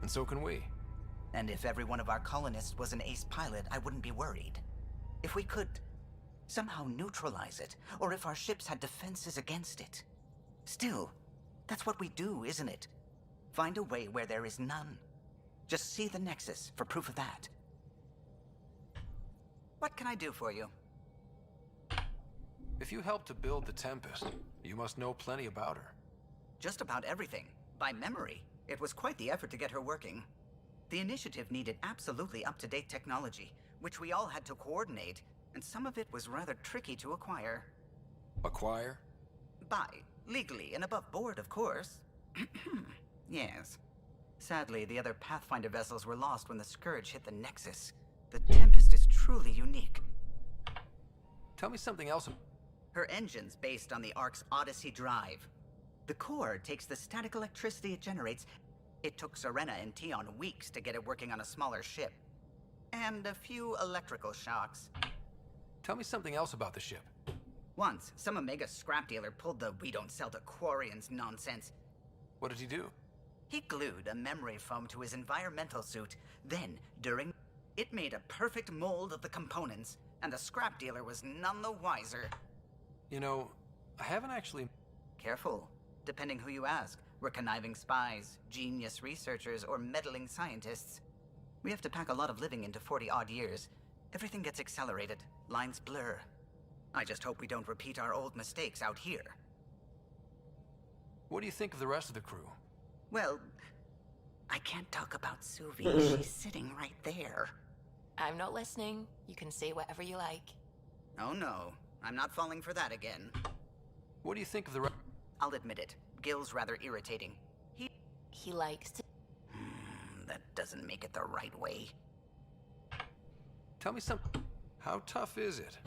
and so can we. And if every one of our colonists was an ace pilot, I wouldn't be worried. If we could somehow neutralize it, or if our ships had defenses against it. Still, that's what we do, isn't it? Find a way where there is none. Just see the Nexus for proof of that. What can I do for you? If you helped to build the Tempest, you must know plenty about her. Just about everything. By memory. It was quite the effort to get her working. The initiative needed absolutely up-to-date technology, which we all had to coordinate, and some of it was rather tricky to acquire. Acquire? Buy. Legally and above board, of course. Yes. Sadly, the other Pathfinder vessels were lost when the Scourge hit the Nexus. The Tempest is truly unique. Tell me something else. Her engine's based on the Ark's Odyssey drive. The core takes the static electricity it generates. It took Serena and Tion weeks to get it working on a smaller ship. And a few electrical shocks. Tell me something else about the ship. Once, some Omega scrap dealer pulled the "we don't sell to Quarians" nonsense. What did he do? He glued a memory foam to his environmental suit. Then, it made a perfect mold of the components, and the scrap dealer was none the wiser. You know, I haven't actually... Careful. Depending who you ask, we're conniving spies, genius researchers, or meddling scientists. We have to pack a lot of living into 40-odd years. Everything gets accelerated. Lines blur. I just hope we don't repeat our old mistakes out here. What do you think of the rest of the crew? Well, I can't talk about Suvi. She's sitting right there. I'm not listening. You can say whatever you like. Oh no, I'm not falling for that again. What do you think of the I'll admit it. Gil's rather irritating. He likes to... That doesn't make it the right way. Tell me something. How tough is it?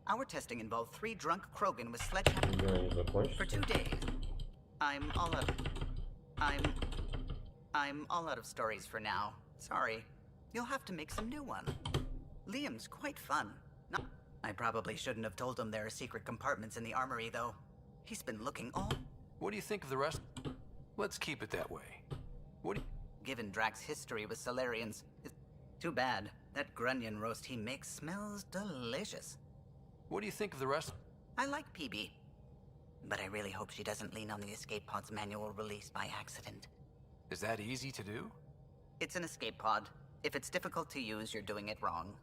Our testing involved 3 drunk Krogan with sledgehammer for 2 days. I'm all out of stories for now. Sorry. You'll have to make some new ones. Liam's quite fun. No, I probably shouldn't have told him there are secret compartments in the armory, though. He's been looking all... What do you think of the rest? Let's keep it that way. What do you... Given Drax's history with Solarians, it's too bad. That grunion roast he makes smells delicious. What do you think of the rest? I like PB. But I really hope she doesn't lean on the escape pod's manual release by accident. Is that easy to do? It's an escape pod. If it's difficult to use, you're doing it wrong.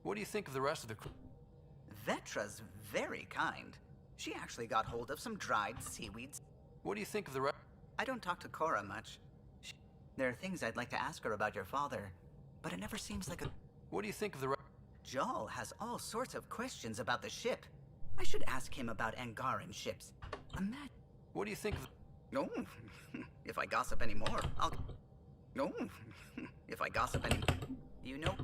What do you think of the rest of the crew? Vetra's very kind. She actually got hold of some dried seaweeds. What do you think of the rest? I don't talk to Cora much. There are things I'd like to ask her about your father, but it never seems like a... What do you think of the rest? Jal has all sorts of questions about the ship. I should ask him about Angaran ships. Imagine... What do you think of... No. If I gossip anymore, I'll... No. If I gossip any... You know...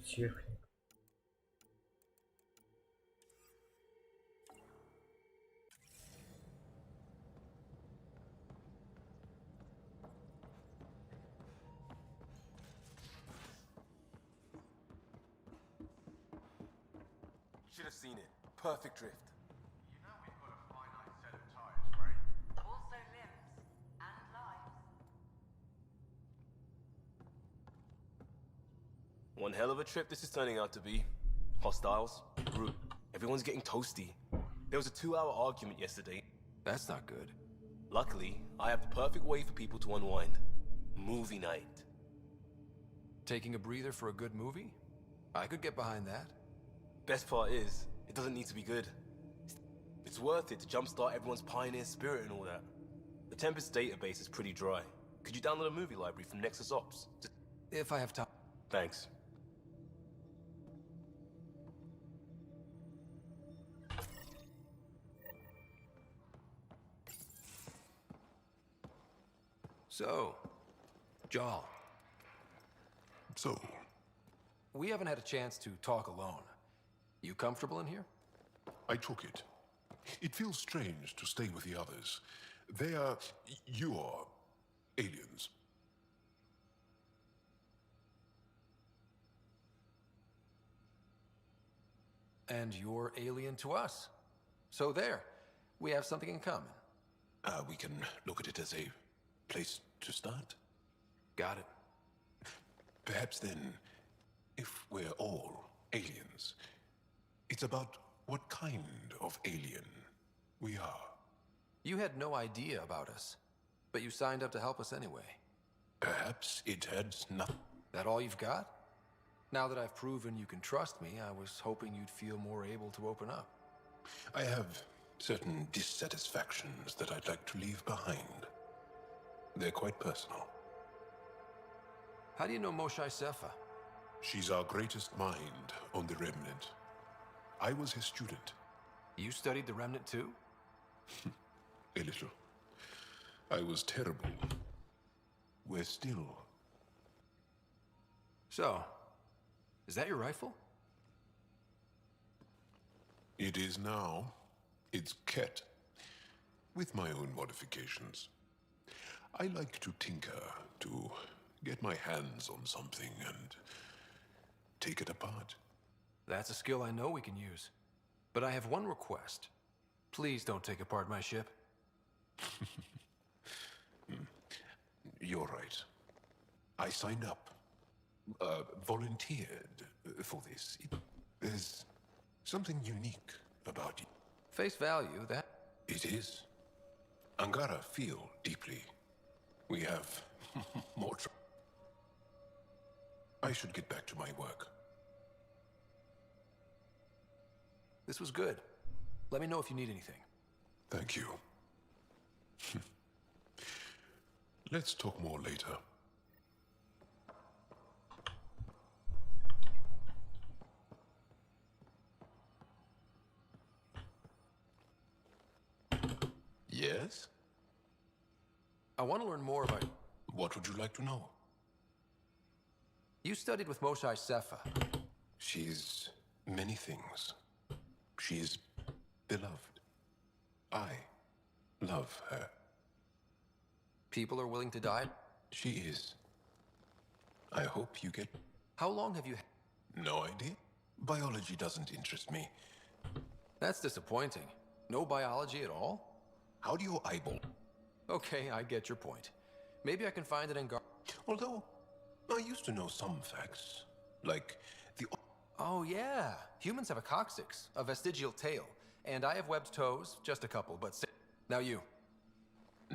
Техник. Should have seen it. Perfect drift. You know we've got a finite set of tires, right? Also limbs and lives. One hell of a trip this is turning out to be. Hostiles, rude. Everyone's getting toasty. There was a 2-hour argument yesterday. That's not good. Luckily, I have the perfect way for people to unwind. Movie night. Taking a breather for a good movie? I could get behind that. Best part is, it doesn't need to be good. It's worth it to jumpstart everyone's pioneer spirit and all that. The Tempest database is pretty dry. Could you download a movie library from Nexus Ops? If I have time. Thanks. So, Jal. So, we haven't had a chance to talk alone. You comfortable in here? I took it. It feels strange to stay with the others. They are... you are... aliens. And you're alien to us. So there, we have something in common. We can look at it as a place to start. Got it. Perhaps then, if we're all aliens, it's about what kind of alien we are. You had no idea about us, but you signed up to help us anyway. Perhaps it had nothing. That all you've got? Now that I've proven you can trust me, I was hoping you'd feel more able to open up. I have certain dissatisfactions that I'd like to leave behind. They're quite personal. How do you know Moshae Sefa? She's our greatest mind on the Remnant. I was his student. You studied the Remnant too? A little. I was terrible. We're still. So, is that your rifle? It is now. It's Ket, with my own modifications. I like to tinker, to get my hands on something and take it apart. That's a skill I know we can use. But I have one request. Please don't take apart my ship. You're right. I signed up. Volunteered for this. There's something unique about you. Face value, that... It is. Angara feel deeply. We have more I should get back to my work. This was good. Let me know if you need anything. Thank you. Let's talk more later. Yes? I want to learn more about... What would you like to know? You studied with Moshae Sefa. She's many things. She's beloved. I love her. People are willing to die? She is. I hope you get... How long have you... No idea. Biology doesn't interest me. That's disappointing. No biology at all? How do you eyeball? Okay, I get your point. Maybe I can find it in Although, I used to know some facts. Like the... Oh yeah, humans have a coccyx, a vestigial tail. And I have webbed toes, just a couple, but... Now you.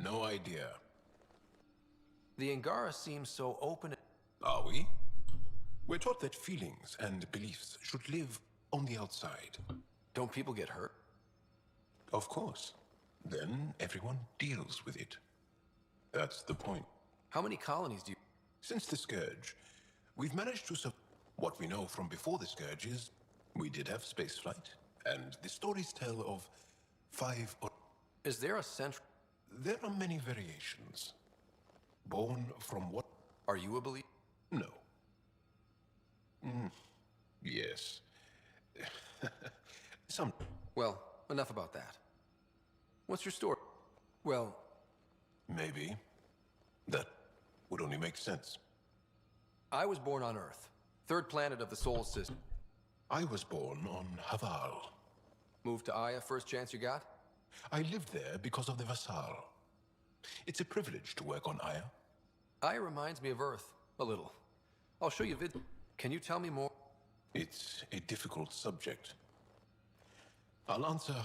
No idea. The Angara seems so open... Are we? We're taught that feelings and beliefs should live on the outside. Don't people get hurt? Of course. Then everyone deals with it. That's the point. How many colonies do you... Since the Scourge, we've managed to what we know from before the Scourge is we did have spaceflight, and the stories tell of 5 or... Is there a central... There are many variations. Born from what... Are you a believer? No. Yes. Some... Well, enough about that. What's your story? Well... Maybe. That would only make sense. I was born on Earth, third planet of the Sol system. I was born on Haval. Moved to Aya first chance you got? I lived there because of the Vassal. It's a privilege to work on Aya. Aya reminds me of Earth, a little. I'll show you Can you tell me more? It's a difficult subject. I'll answer.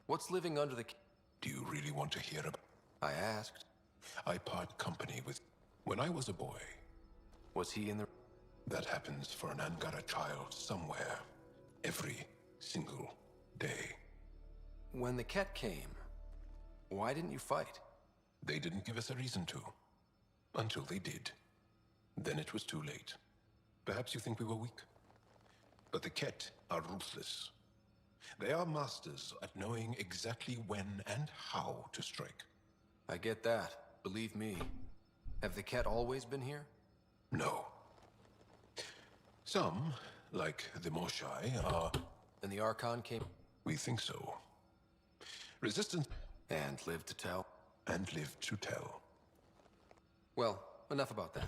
What's living under the... Do you really want to hear about... I asked. I part company with... When I was a boy. Was he in the... That happens for an Angara child somewhere. Every single day. When the Ket came, why didn't you fight? They didn't give us a reason to. Until they did. Then it was too late. Perhaps you think we were weak. But the Ket are ruthless. They are masters at knowing exactly when and how to strike. I get that. Believe me. Have the Ket always been here? No. Some, like the Moshae, are... And the Archon came... We think so. Resistance... And lived to tell? And lived to tell. Well, enough about that.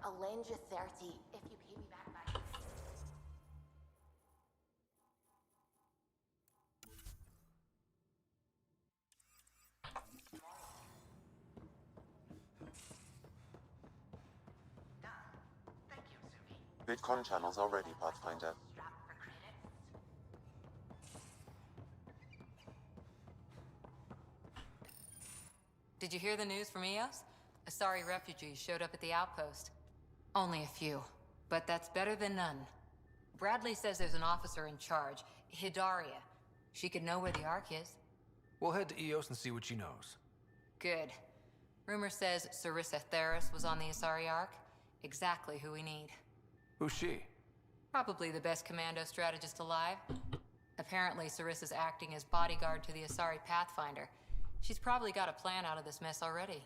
I'll lend you 30 if you pay me back. Bitcoin channels are ready, Pathfinder. Did you hear the news from Eos? Asari refugees showed up at the outpost. Only a few, but that's better than none. Bradley says there's an officer in charge, Hidaria. She could know where the Ark is. We'll head to Eos and see what she knows. Good. Rumor says Sarissa Theris was on the Asari Ark. Exactly who we need. Who's she? Probably the best commando strategist alive. Apparently, Sarissa's acting as bodyguard to the Asari Pathfinder. She's probably got a plan out of this mess already.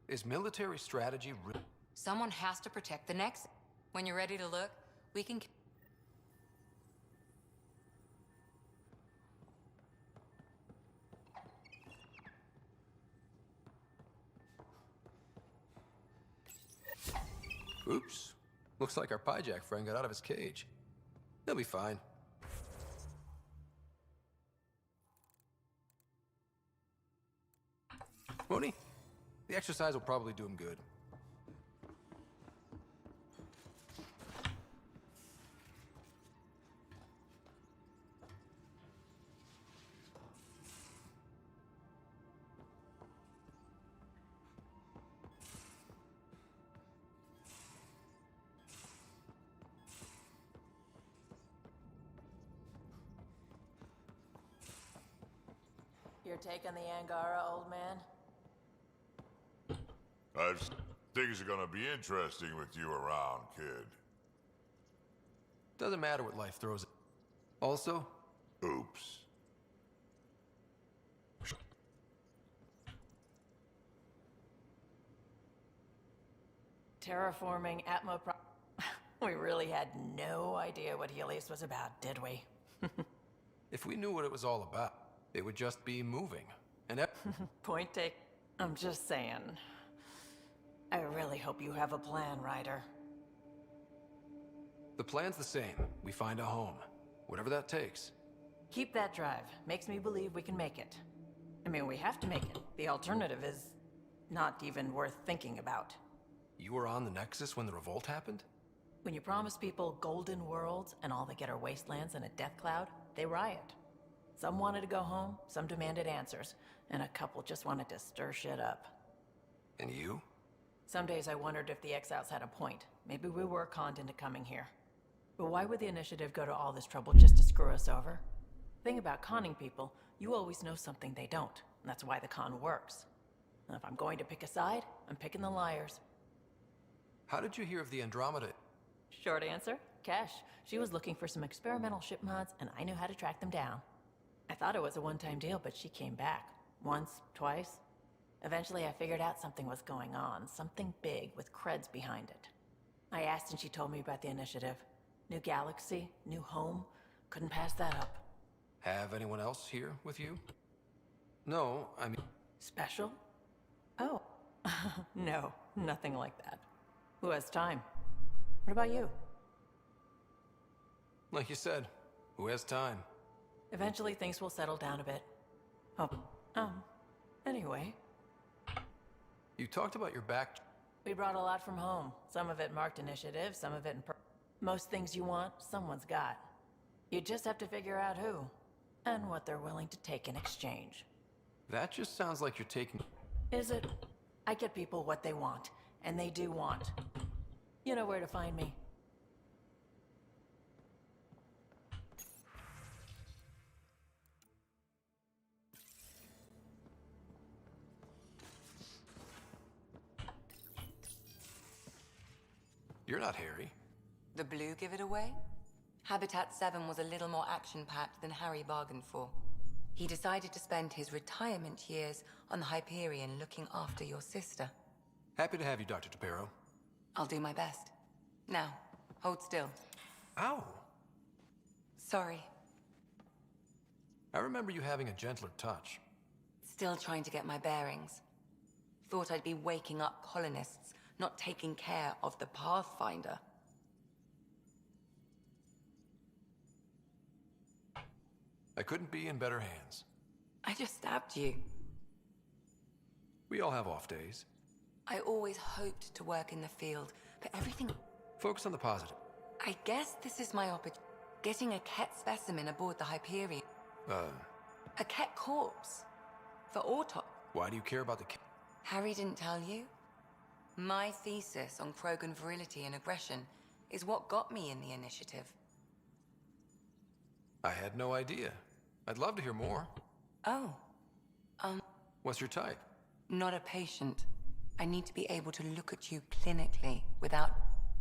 Is military strategy real? Someone has to protect the Nexus. When you're ready to look, we can... Oops. Looks like our Pyjack friend got out of his cage. He'll be fine. Won't he? The exercise will probably do him good. Your take on the Angara, old man? Things are gonna be interesting with you around, kid. Doesn't matter what life throws at. Also, oops. Terraforming Atmo We really had no idea what Helios was about, did we? if we knew what it was all about, it would just be moving. And Point take. I'm just saying. I really hope you have a plan, Ryder. the plan's the same. We find a home. Whatever that takes. Keep that drive. Makes me believe we can make it. I mean, we have to make it. The alternative is not even worth thinking about. You were on the Nexus when the revolt happened? When you promise people golden worlds and all they get are wastelands and a death cloud, they riot. Some wanted to go home, some demanded answers, and a couple just wanted to stir shit up. And you? Some days I wondered if the exiles had a point. Maybe we were conned into coming here. But why would the initiative go to all this trouble just to screw us over? Thing about conning people, you always know something they don't. And that's why the con works. And if I'm going to pick a side, I'm picking the liars. How did you hear of the Andromeda? Short answer, Cash. She was looking for some experimental ship mods, and I knew how to track them down. I thought it was a one-time deal, but she came back. Once, twice. Eventually I figured out something was going on. Something big with creds behind it. I asked and she told me about the initiative. New galaxy, new home. Couldn't pass that up. Have anyone else here with you? No, I mean... Special? Oh. No, nothing like that. Who has time? What about you? Like you said, who has time? Eventually things will settle down a bit. Hope. Anyway. You talked about your back... We brought a lot from home. Some of it marked initiative, some of it in most things you want, someone's got. You just have to figure out who. And what they're willing to take in exchange. That just sounds like you're taking... Is it? I get people what they want. And they do want. You know where to find me. You're not Harry. The blue give it away? Habitat 7 was a little more action-packed than Harry bargained for. He decided to spend his retirement years on the Hyperion looking after your sister. Happy to have you, Dr. Tapero. I'll do my best. Now, hold still. Ow! Sorry. I remember you having a gentler touch. Still trying to get my bearings. Thought I'd be waking up colonists, not taking care of the Pathfinder. I couldn't be in better hands. I just stabbed you. We all have off days. I always hoped to work in the field, but everything... Focus on the positive. I guess this is my opportunity. Getting a Ket specimen aboard the Hyperion. A Ket corpse. For autopsy. Why do you care about the Ket? Harry didn't tell you? My thesis on Krogan virility and aggression is what got me in the initiative. I had no idea. I'd love to hear more. Oh. What's your type? Not a patient. I need to be able to look at you clinically without...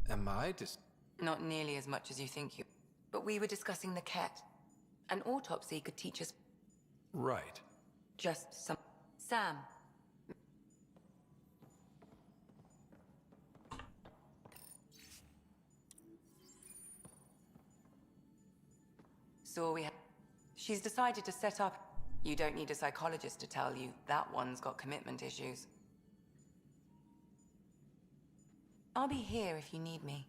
Am I just... Not nearly as much as you think you... But we were discussing the Ket. An autopsy could teach us... Right. Just some... Sam. So we have... She's decided to set up... You don't need a psychologist to tell you that one's got commitment issues. I'll be here if you need me.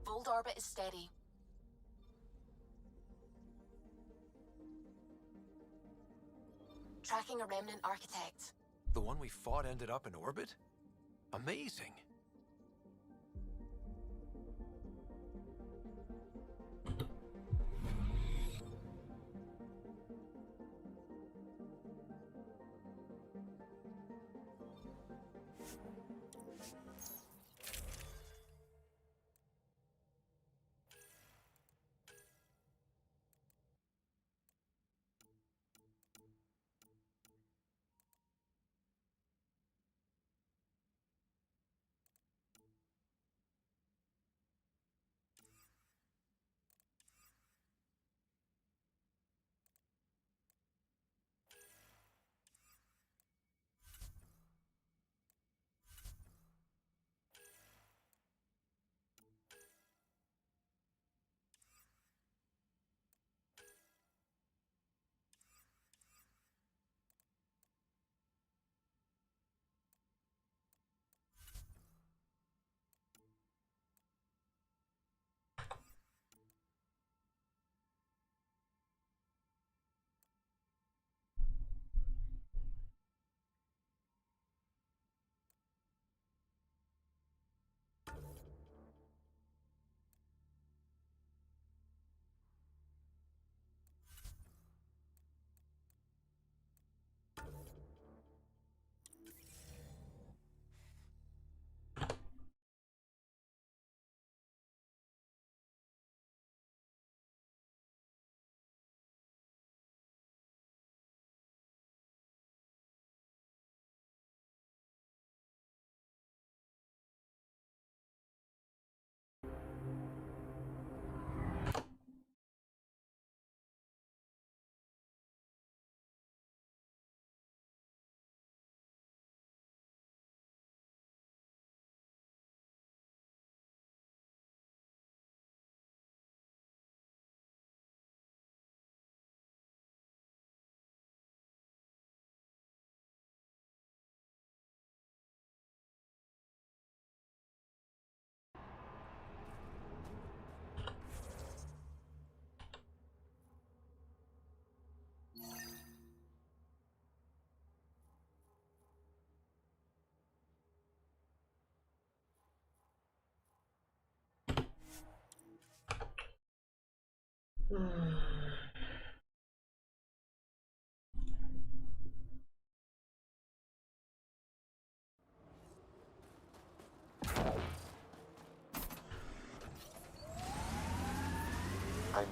Old orbit is steady. Tracking a remnant architect. The one we fought ended up in orbit? Amazing.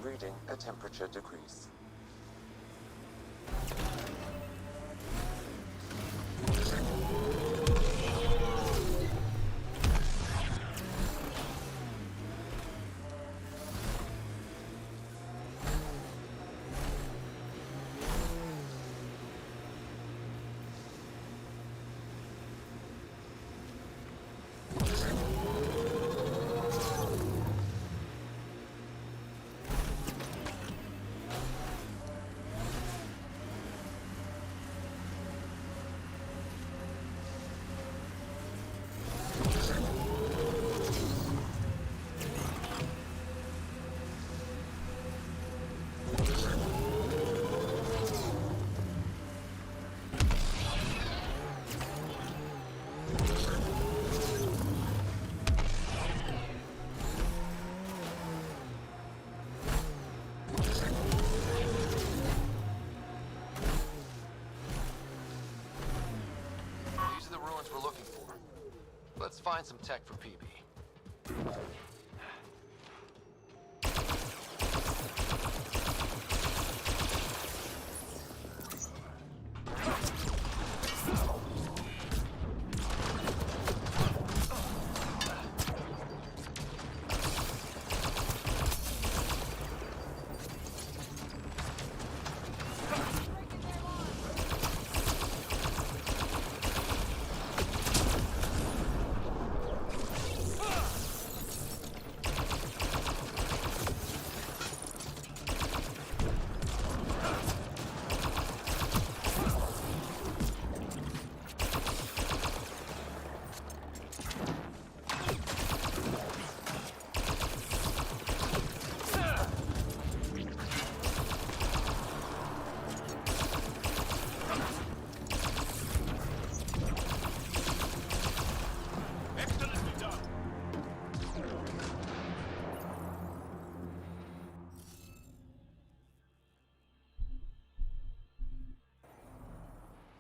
Reading a temperature decrease. We're looking for. Let's find some tech for PB.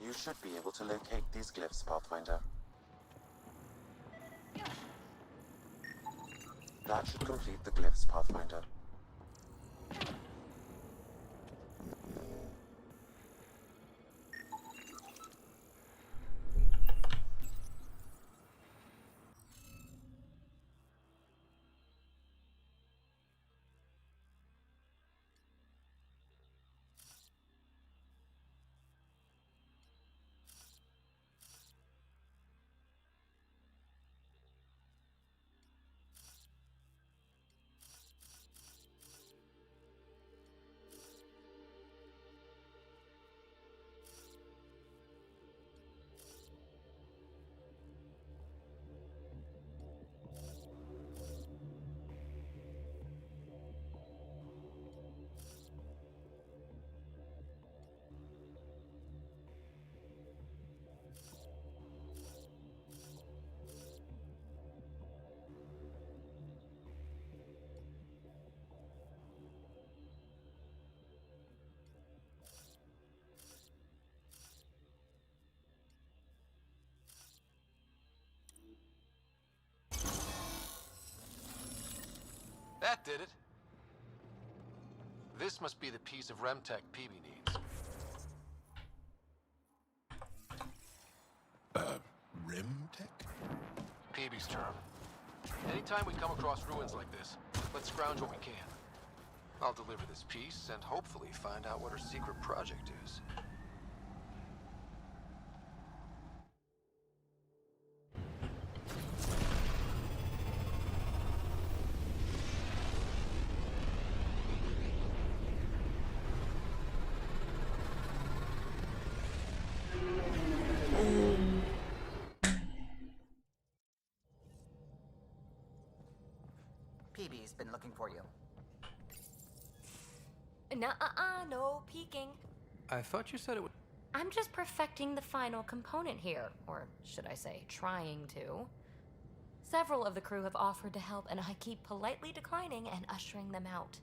You should be able to locate these glyphs, Pathfinder. That should complete the glyphs, Pathfinder. That did it. This must be the piece of Remtech PB needs. Remtech? PB's term. Anytime we come across ruins like this, let's scrounge what we can. I'll deliver this piece and hopefully find out what her secret project is. PB's been looking for you. Nuh-uh, no peeking. I thought you said it would... I'm just perfecting the final component here, or should I say, trying to. Several of the crew have offered to help, and I keep politely declining and ushering them out.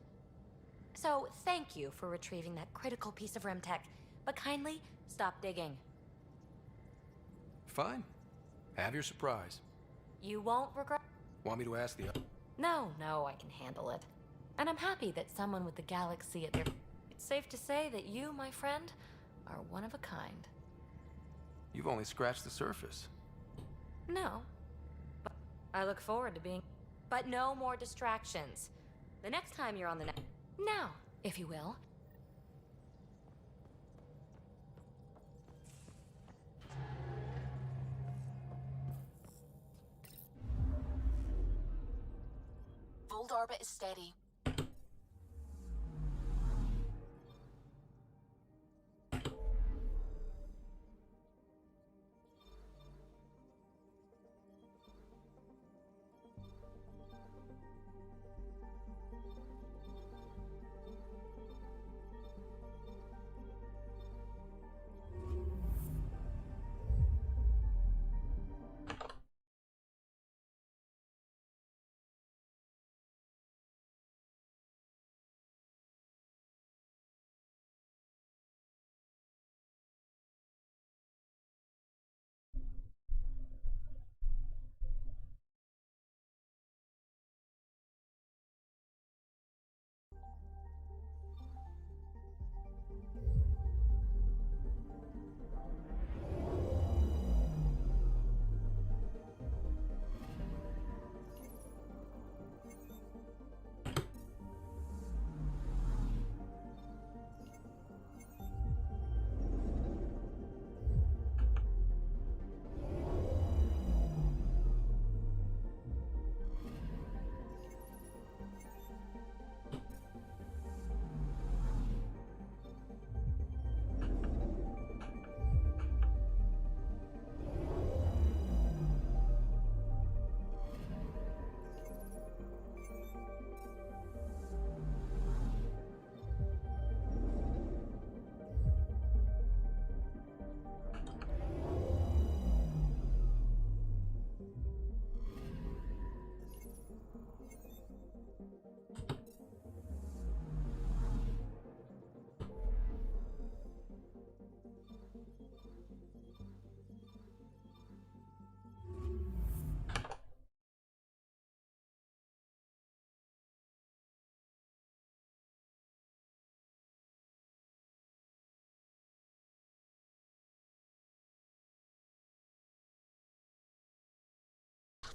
So, thank you for retrieving that critical piece of Remtech, but kindly stop digging. Fine. Have your surprise. You won't regret... Want me to ask the... No, I can handle it. And I'm happy that someone with the galaxy at their... It's safe to say that you, my friend, are one of a kind. You've only scratched the surface. No. But I look forward to being... But no more distractions. The next time you're on the net... Now, if you will. Fold orbit is steady.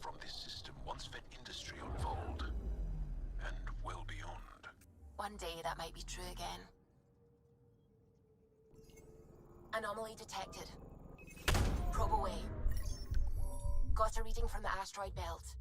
From this system once fed industry on Vold, and well beyond. One day that might be true again. Anomaly detected. Probe away. Got a reading from the asteroid belt.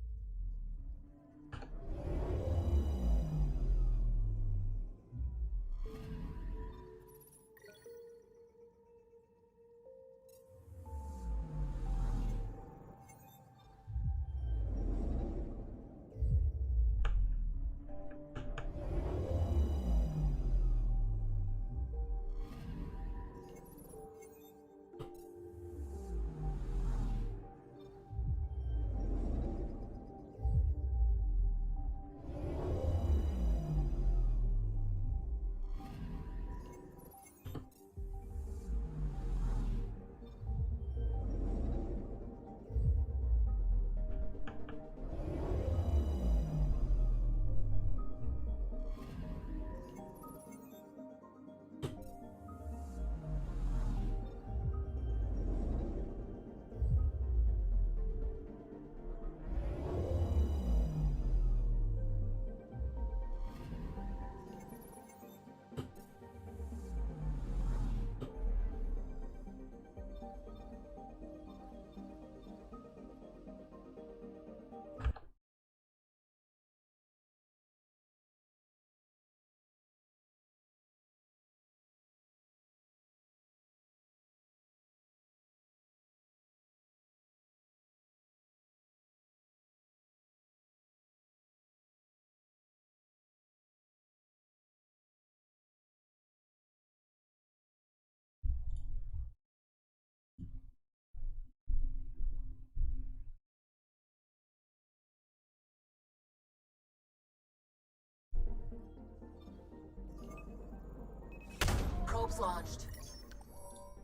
Probe's launched.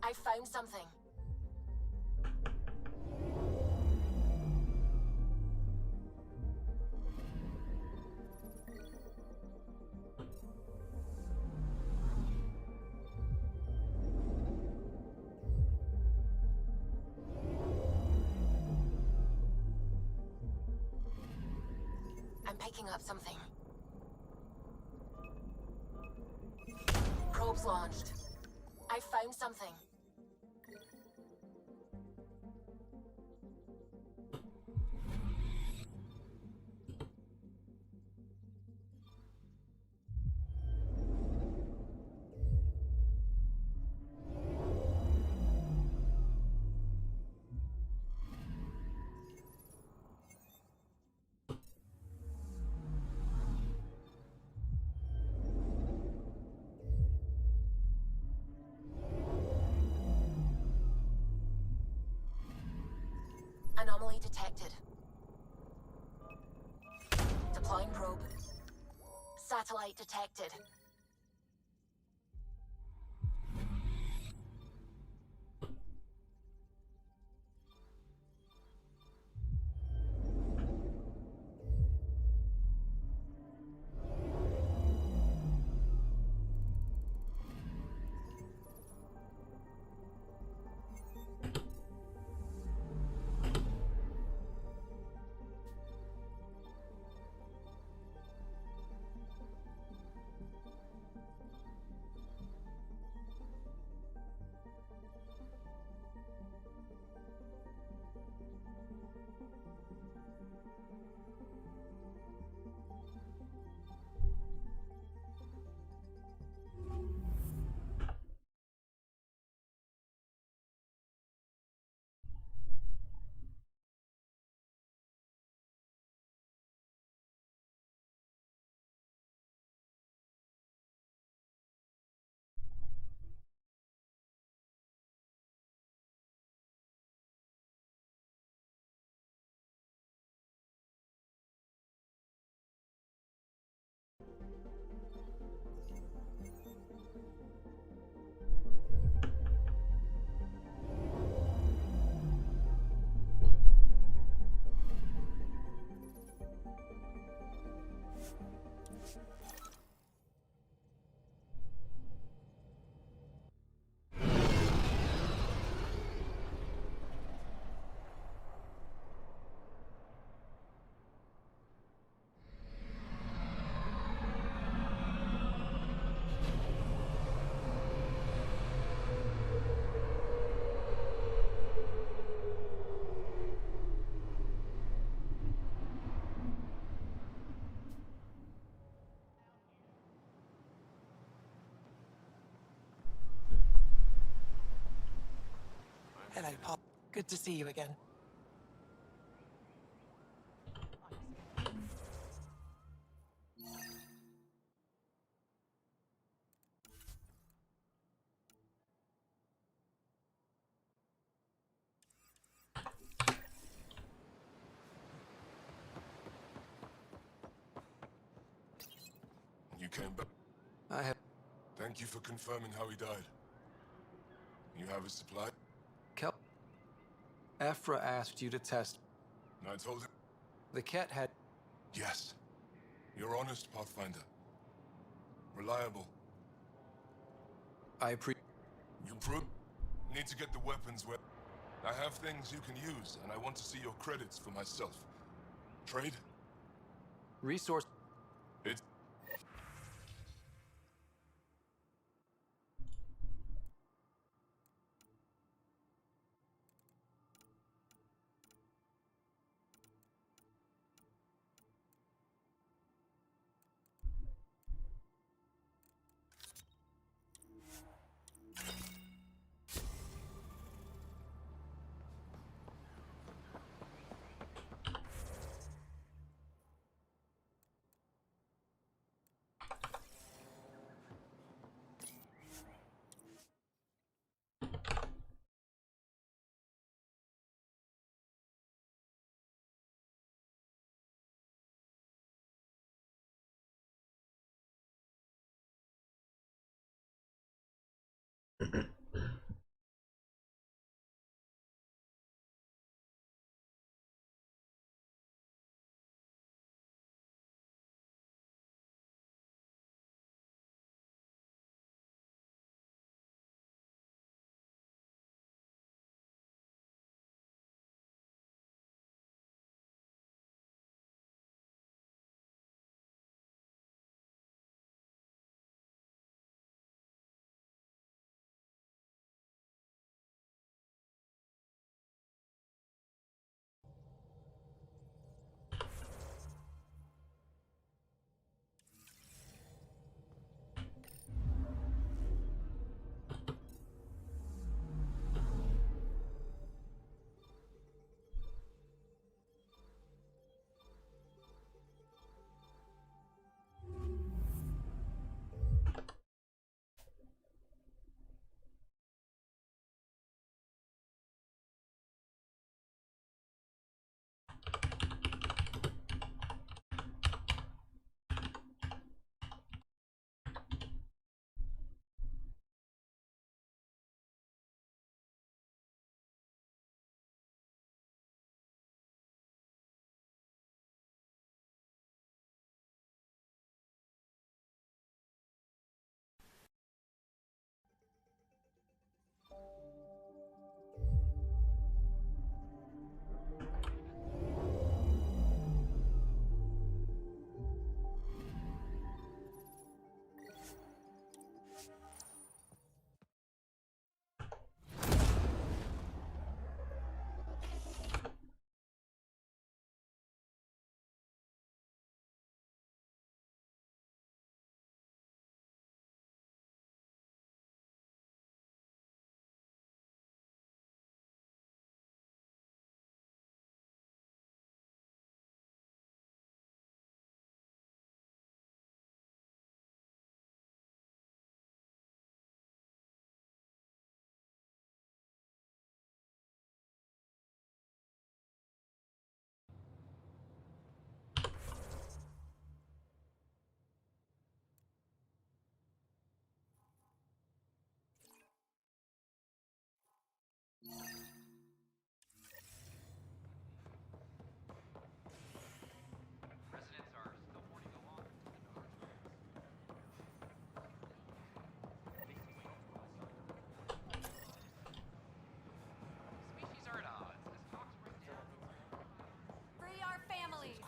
I found something. I'm picking up something. Probe's launched. I found something. Anomaly detected. Deploying probe. Satellite detected. Hello, Pop. Good to see you again. You came back. I have... Thank you for confirming how he died. You have his supply? Kel... Ephra asked you to test... I told him. The Ket had... Yes. You're honest, Pathfinder. Reliable. You prove? Need to get the weapons where... I have things you can use, and I want to see your credits for myself. Trade? Resource... It's...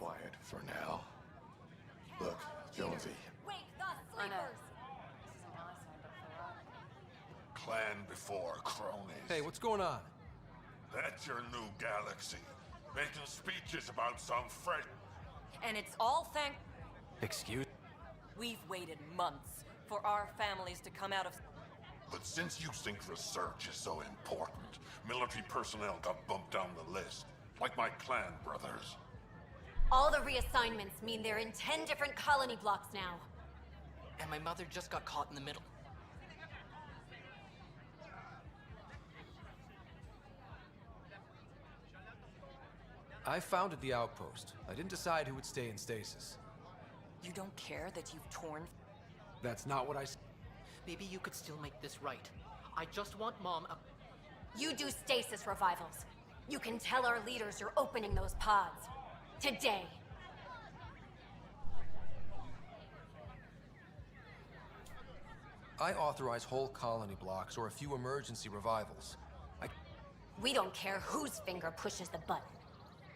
quiet for now. Look, Jonesy. Wake the sleepers! Clan before cronies. Hey, what's going on? That's your new galaxy. Making speeches about some friend. And it's all thank... Excuse? We've waited months for our families to come out of... But since you think research is so important, military personnel got bumped down the list. Like my clan brothers. All the reassignments mean they're in 10 different colony blocks now. And my mother just got caught in the middle. I founded the outpost. I didn't decide who would stay in stasis. You don't care that you've torn... That's not what I said. Maybe you could still make this right. I just want Mom a... You do stasis revivals. You can tell our leaders you're opening those pods. Today. I authorize whole colony blocks or a few emergency revivals. We don't care whose finger pushes the button.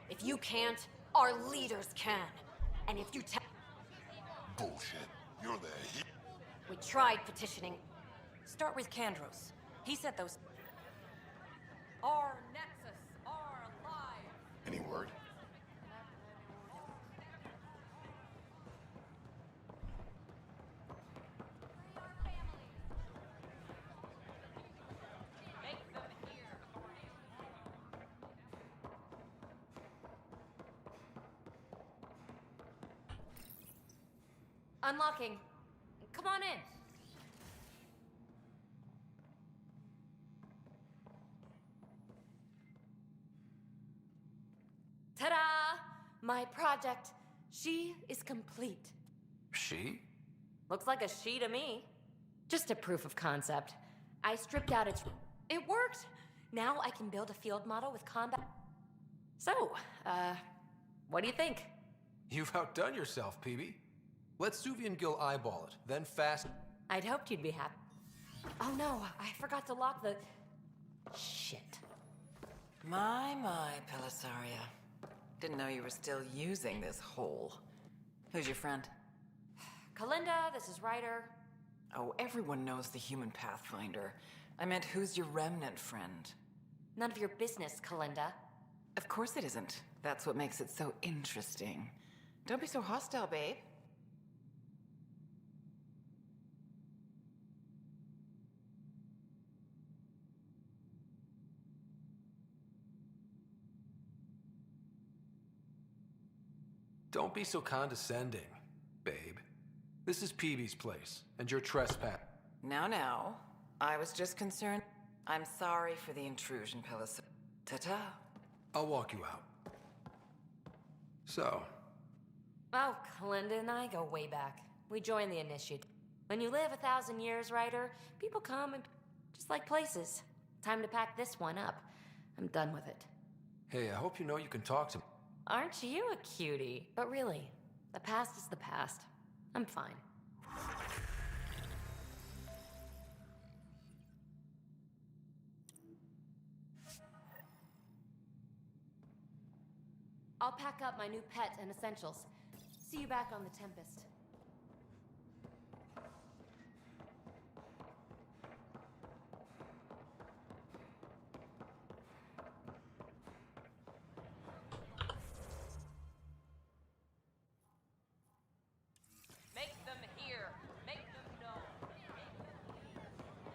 If you can't, our leaders can. And if you Bullshit. You're the he- We tried petitioning. Start with Kandros. He said those... Our Nexus are alive! Any word? Unlocking. Come on in. Ta-da! My project. She is complete. She? Looks like a she to me. Just a proof of concept. I stripped out its... It worked! Now I can build a field model with combat... So, what do you think? You've outdone yourself, PB. Let Suvi and Gil eyeball it, then fast... I'd hoped you'd be happy. Oh no, I forgot to lock the... Shit. My, Pelisaria. Didn't know you were still using this hole. Who's your friend? Kalinda, this is Ryder. Oh, everyone knows the human Pathfinder. I meant, who's your remnant friend? None of your business, Kalinda. Of course it isn't. That's what makes it so interesting. Don't be so hostile, babe. Don't be so condescending, babe. This is PB's place, and you're trespass. Now. I was just concerned. I'm sorry for the intrusion, Pelis. Ta-ta. I'll walk you out. So, Oh, Kalinda and I go way back. We joined the initiative. When you live 1,000 years, Ryder, people come and just like places. Time to pack this one up. I'm done with it. hey, I hope you know you can talk to me. Aren't you a cutie? But really, the past is the past. I'm fine. I'll pack up my new pet and essentials. See you back on the Tempest. Make them hear. Make them know.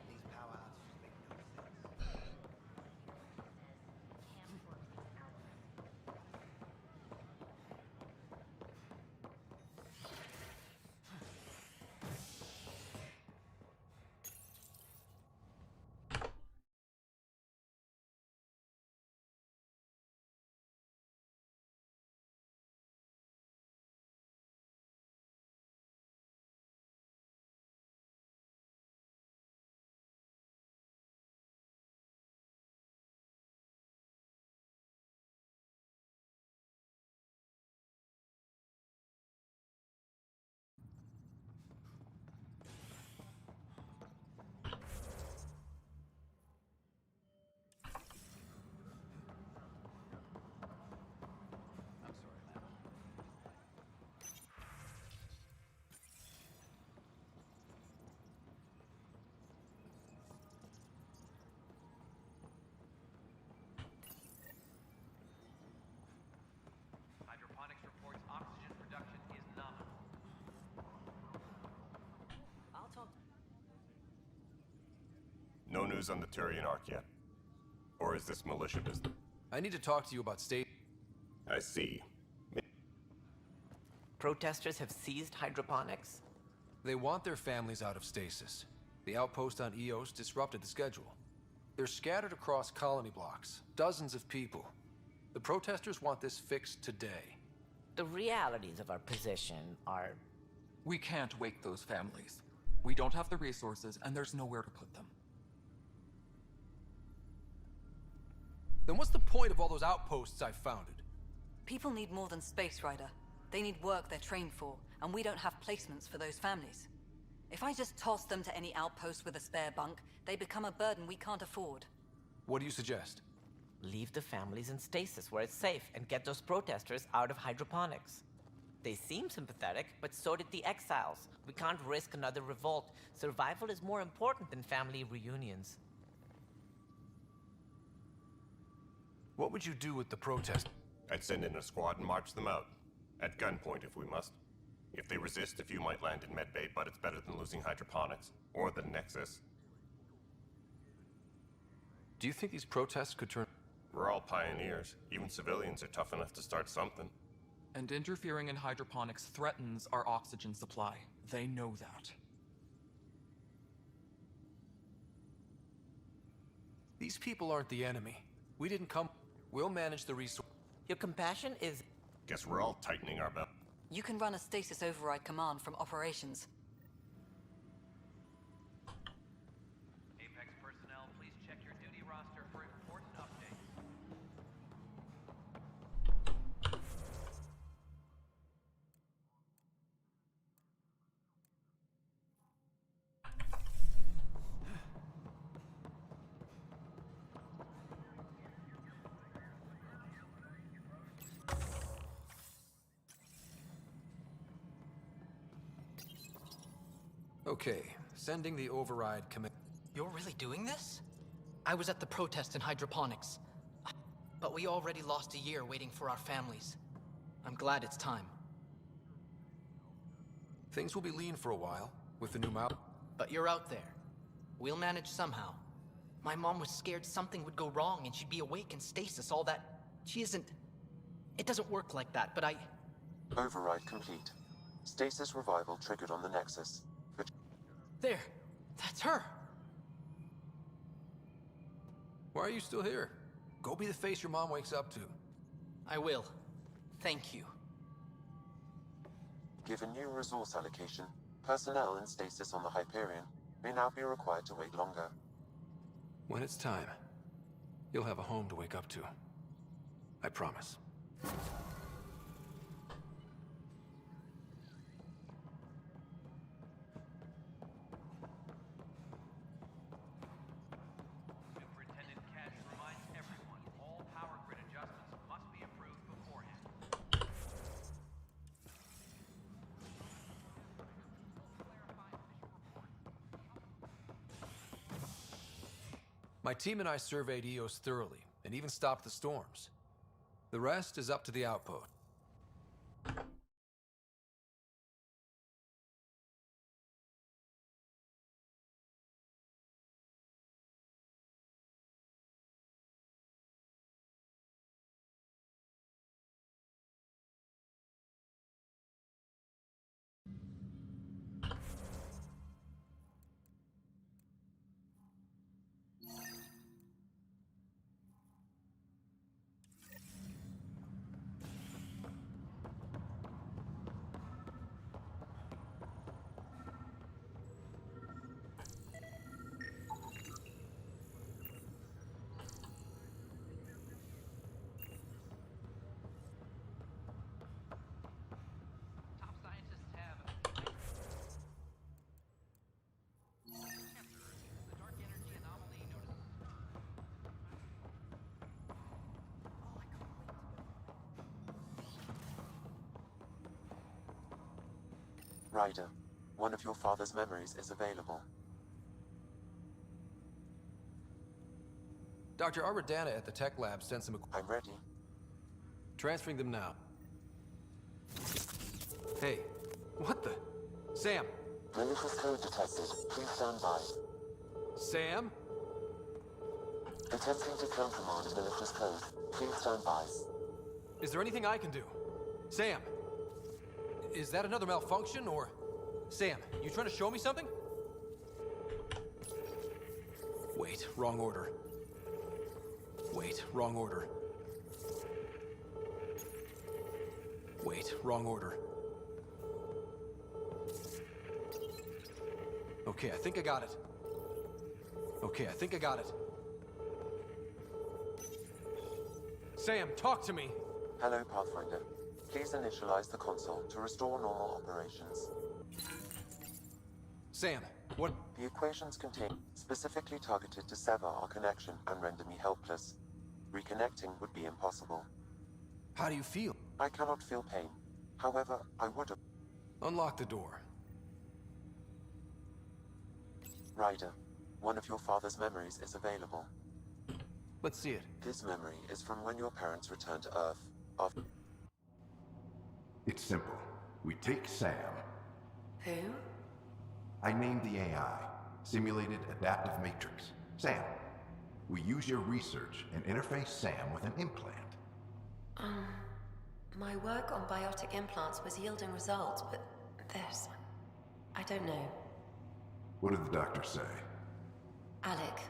These power-outs just make no sense. news on the Turian Ark yet? Or is this militia business? I need to talk to you about state. I see. Protesters have seized hydroponics? They want their families out of stasis. The outpost on Eos disrupted the schedule. They're scattered across colony blocks, dozens of people. The protesters want this fixed today. The realities of our position are... We can't wake those families. We don't have the resources, and there's nowhere to put them. Then what's the point of all those outposts I founded? People need more than space, Rider. They need work they're trained for, and we don't have placements for those families. If I just toss them to any outpost with a spare bunk, they become a burden we can't afford. What do you suggest? Leave the families in stasis where it's safe and get those protesters out of hydroponics. They seem sympathetic, but so did the exiles. We can't risk another revolt. Survival is more important than family reunions. What would you do with the protest? I'd send in a squad and march them out. At gunpoint if we must. If they resist, a few might land in medbay, but it's better than losing hydroponics. Or the Nexus. Do you think these protests could turn... We're all pioneers. Even civilians are tough enough to start something. And interfering in hydroponics threatens our oxygen supply. They know that. These people aren't the enemy. We didn't come... We'll manage the resource. Your compassion is... Guess we're all tightening our belt. You can run a stasis override command from operations. Apex personnel, please check your duty roster for important updates. Okay, sending the override command. You're really doing this? I was at the protest in hydroponics. But we already lost a year waiting for our families. I'm glad it's time. Things will be lean for a while, with the new map. But you're out there. We'll manage somehow. My mom was scared something would go wrong and she'd be awake in stasis, all that. She isn't... It doesn't work like that, but I... Override complete. Stasis revival triggered on the Nexus. There! That's her! Why are you still here? Go be the face your mom wakes up to. I will. Thank you. Given new resource allocation, personnel in stasis on the Hyperion may now be required to wait longer. When it's time, you'll have a home to wake up to. I promise. My team and I surveyed Eos thoroughly, and even stopped the storms. The rest is up to the outpost. Ryder, one of your father's memories is available. Dr. Arbordana at the tech lab sent some... I'm ready. Transferring them now. Hey, what the... Sam! Malicious code detected. Please stand by. Sam? Attempting to kill command in the lifter's code. Please stand by. Is there anything I can do? Sam! Is that another malfunction, or... Sam, you trying to show me something? Wait, wrong order. Wait, wrong order. Wait, wrong order. Okay, I think I got it. Okay, I think I got it. Sam, talk to me! Hello, Pathfinder. Please initialize the console to restore normal operations. Sam, what? The equations contain specifically targeted to sever our connection and render me helpless. Reconnecting would be impossible. How do you feel? I cannot feel pain. However, I would have... Unlock the door. Ryder, one of your father's memories is available. Let's see it. This memory is from when your parents returned to Earth after... It's simple. We take Sam. Who? I named the AI, Simulated Adaptive Matrix. Sam. We use your research and interface Sam with an implant. My work on biotic implants was yielding results, but this... I don't know. What did the doctor say? Alec,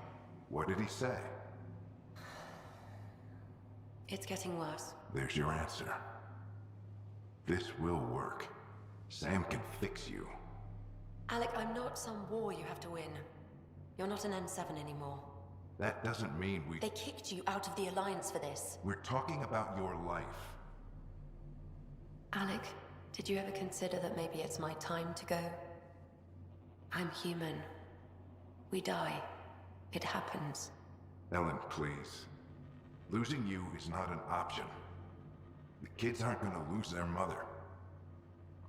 What did he say? it's getting worse. There's your answer. This will work. Sam can fix you. Alec, I'm not some war you have to win. You're not an N7 anymore. That doesn't mean we... They kicked you out of the Alliance for this. We're talking about your life. Alec, did you ever consider that maybe it's my time to go? I'm human. We die. It happens. Ellen, please. Losing you is not an option. The kids aren't gonna lose their mother.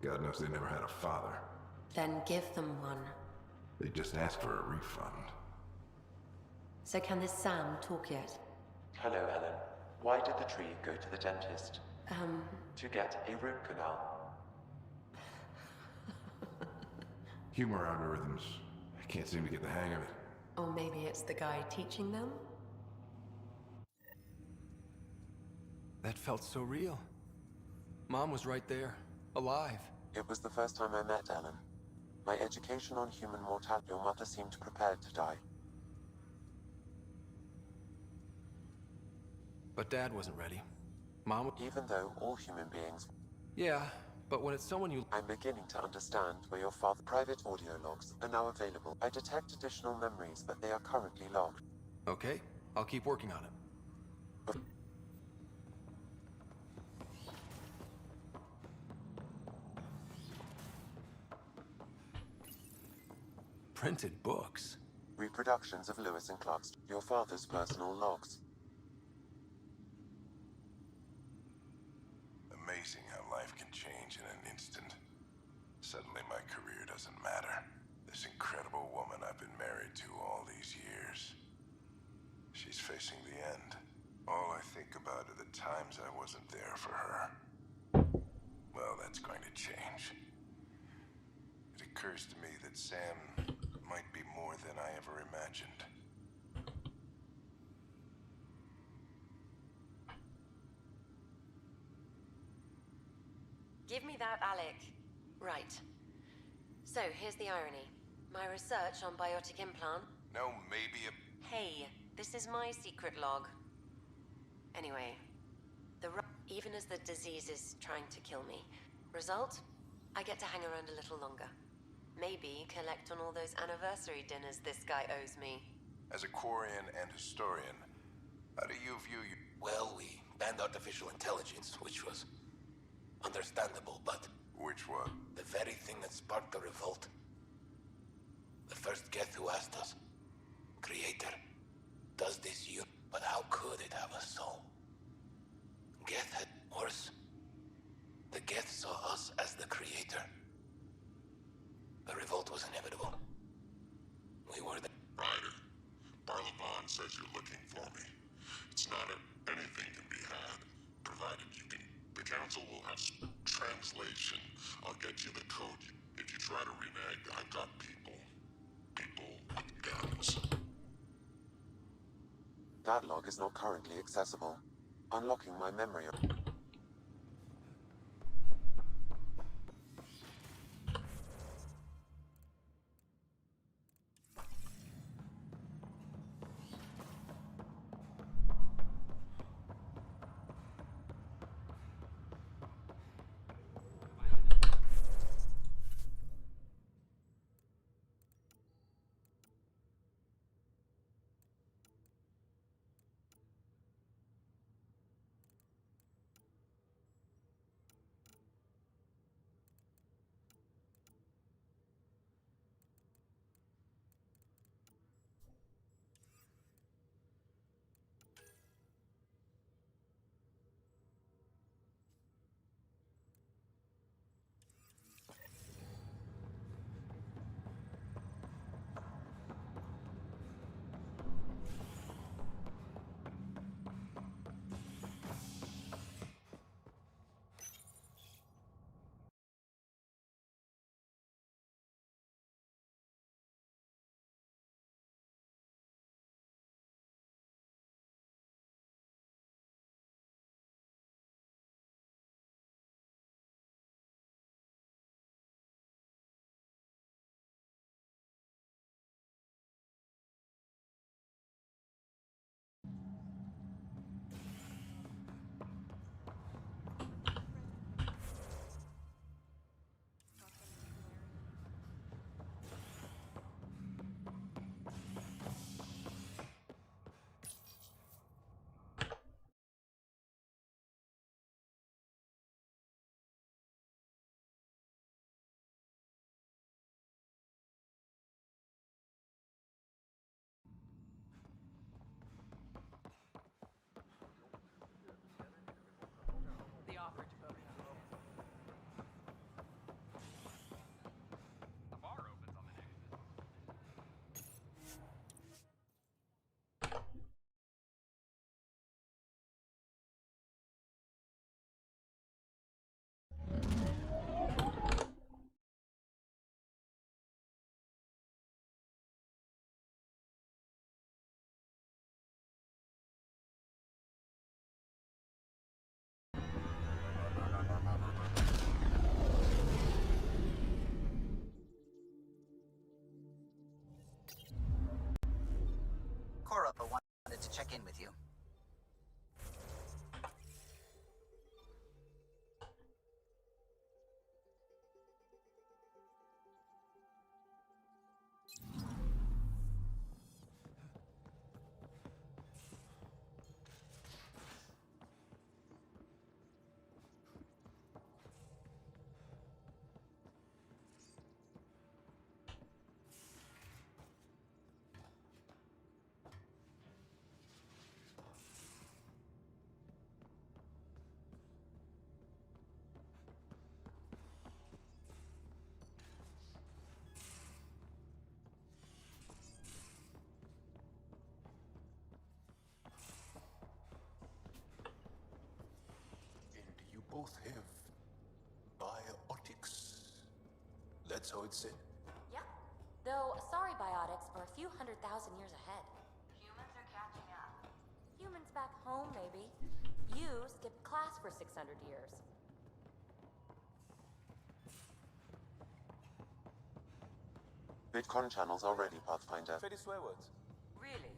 God knows they never had a father. Then give them one. They just asked for a refund. So can this Sam talk yet? Hello, Ellen. Why did the tree go to the dentist? To get a root canal. Humor algorithms. I can't seem to get the hang of it. Or maybe it's the guy teaching them? That felt so real. Mom was right there, alive. It was the first time I met Ellen. My education on human mortality, your mother seemed prepared to die. But Dad wasn't ready. Mom... Even though all human beings... Yeah, but when it's someone you... I'm beginning to understand where your father's private audio logs are now available. I detect additional memories, but they are currently logged. Okay, I'll keep working on it. Printed books? Reproductions of Lewis and Clark's, your father's personal logs. Amazing how life can change in an instant. Suddenly my career doesn't matter. This incredible woman I've been married to all these years. She's facing the end. All I think about are the times I wasn't there for her. Well, that's going to change. It occurs to me that Sam might be more than I ever imagined. Give me that, Alec. Right. So, here's the irony. My research on biotic implant... No, maybe a... Hey, this is my secret log. Anyway, even as the disease is trying to kill me, result? I get to hang around a little longer. Maybe collect on all those anniversary dinners this guy owes me. As a Quarian and historian, how do you view your... Well, we banned artificial intelligence, which was understandable, but... Which one? The very thing that sparked the revolt. The first Geth who asked us, Creator, does this you... But how could it have a soul? Geth had worse. The Geth saw us as the Creator. The revolt was inevitable. We were the... Ryder, Barlavon says you're looking for me. It's not anything can be had, provided you can... The Council will have translation. I'll get you the code. If you try to renege, I've got people with guns. That log is not currently accessible. Unlocking my memory. The offer to both of them. The bar opens on the next visit. Korapa wanted to check in with you. And you both have biotics. That's how it's said. Yep. Though, sorry biotics are a few 100,000 years ahead. Humans are catching up. Humans back home, maybe. You skipped class for 600 years. Bitcoin channels are ready, Pathfinder. Pretty swear words. Really?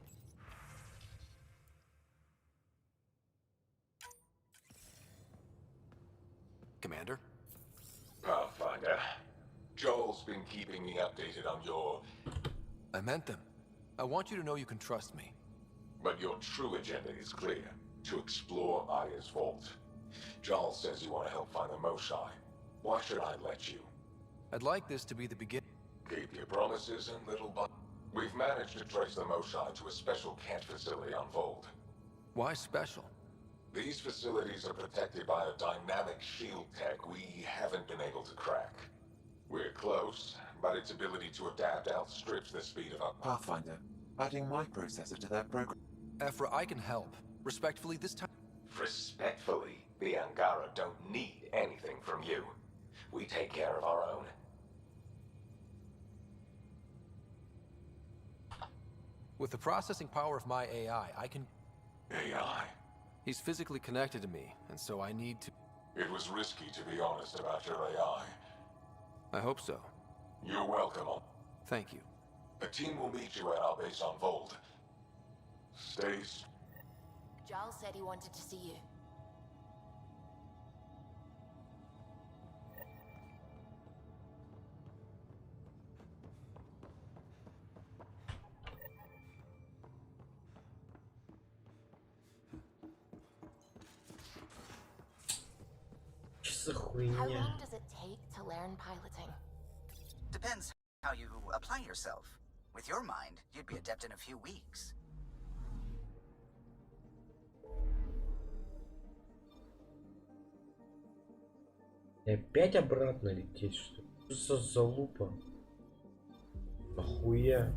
Commander? Pathfinder, Joel's been keeping me updated on your... I meant them. I want you to know you can trust me. But your true agenda is clear. To explore Aya's vault. Joel says you want to help find the Moshai. Why should I let you? I'd like this to be the beginning. Keep your promises and little but we've managed to trace the Moshai to a special Kent facility on Vold. Why special? These facilities are protected by a dynamic shield tech we haven't been able to crack. We're close, but its ability to adapt outstrips the speed of our Pathfinder, adding my processor to that program. Ephra, I can help. Respectfully, this time... Respectfully, the Angara don't need anything from you. We take care of our own. With the processing power of my AI, I can... AI? He's physically connected to me, and so I need to... It was risky, to be honest, about your AI. I hope so. You're welcome. Thank you. A team will meet you at our base on Vold. Stace. Giles said he wanted to see you. How long does it take to learn piloting? Depends how you apply yourself. With your mind, you'd be adept in a few weeks. И опять обратно лететь, что ли? Что за залупа? Охуя?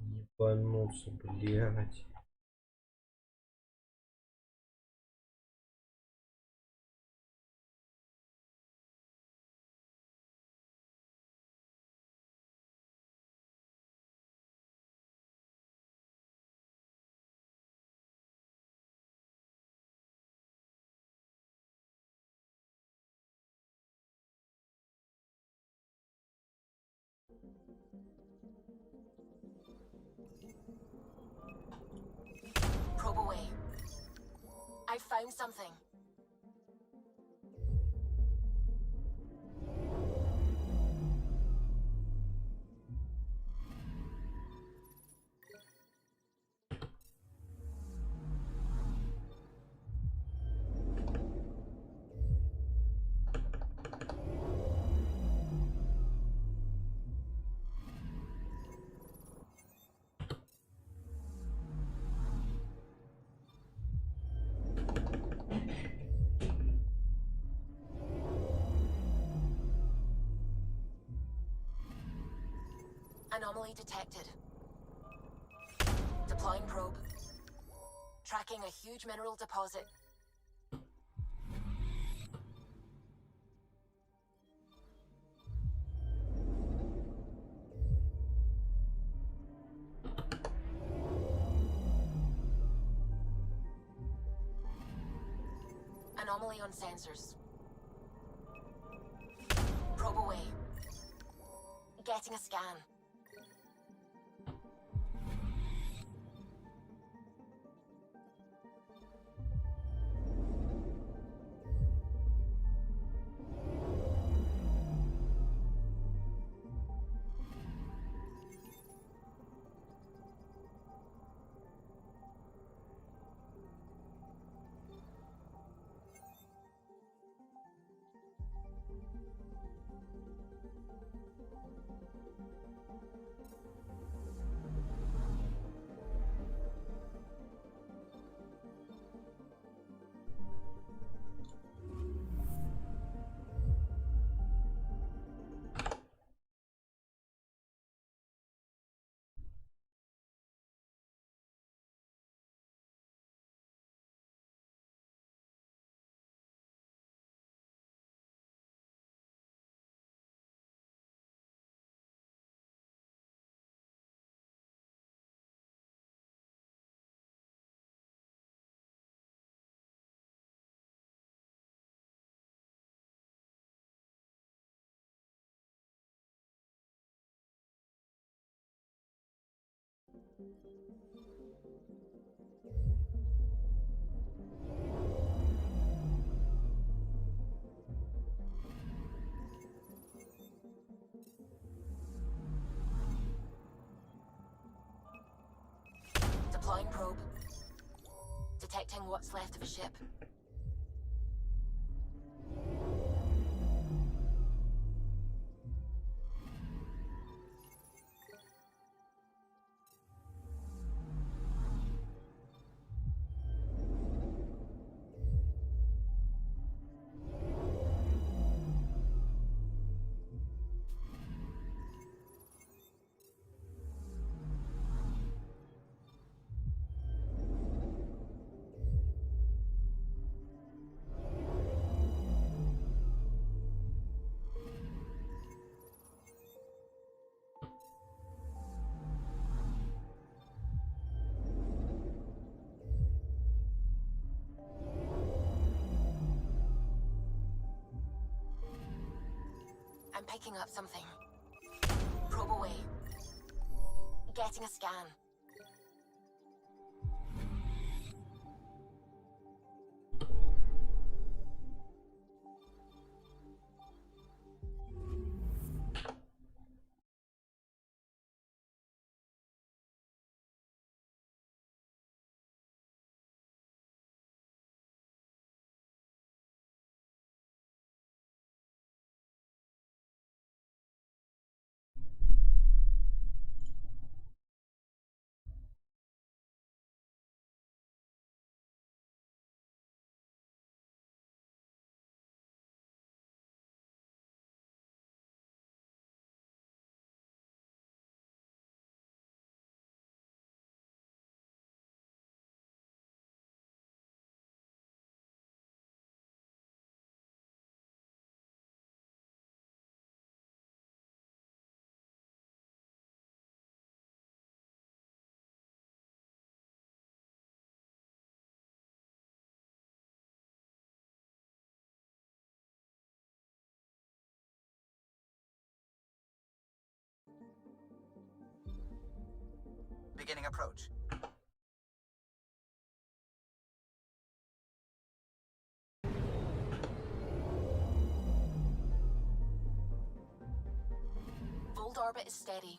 Ебануться, блядь. Probe away. I found something. Anomaly detected. Deploying probe. Tracking a huge mineral deposit. Anomaly on sensors. Probe away. Getting a scan. Deploying probe. Detecting what's left of a ship. I'm picking up something. Probe away. Getting a scan. Beginning approach. Volt orbit is steady.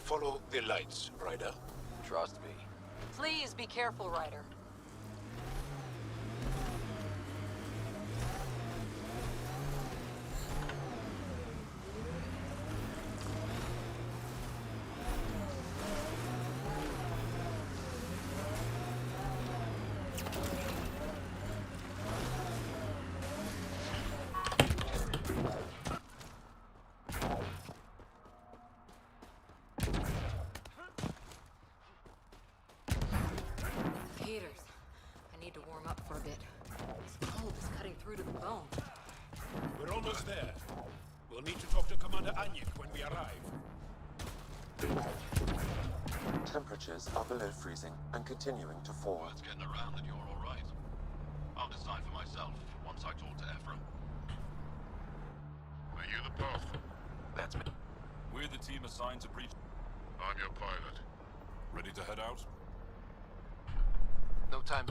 Follow the lights, Ryder. Trust me. Please be careful, Ryder. Peters, I need to warm up for a bit. This cold is cutting through to the bone. We're almost there. We'll We'll need to talk to Commander Anyik when we arrive. Temperatures are below freezing and continuing to fall. Word's getting around that you're all right. I'll decide for myself once I talk to Ephraim. Are you the path? That's me. We're the team assigned to breach. I'm your pilot. Ready to head out? No time.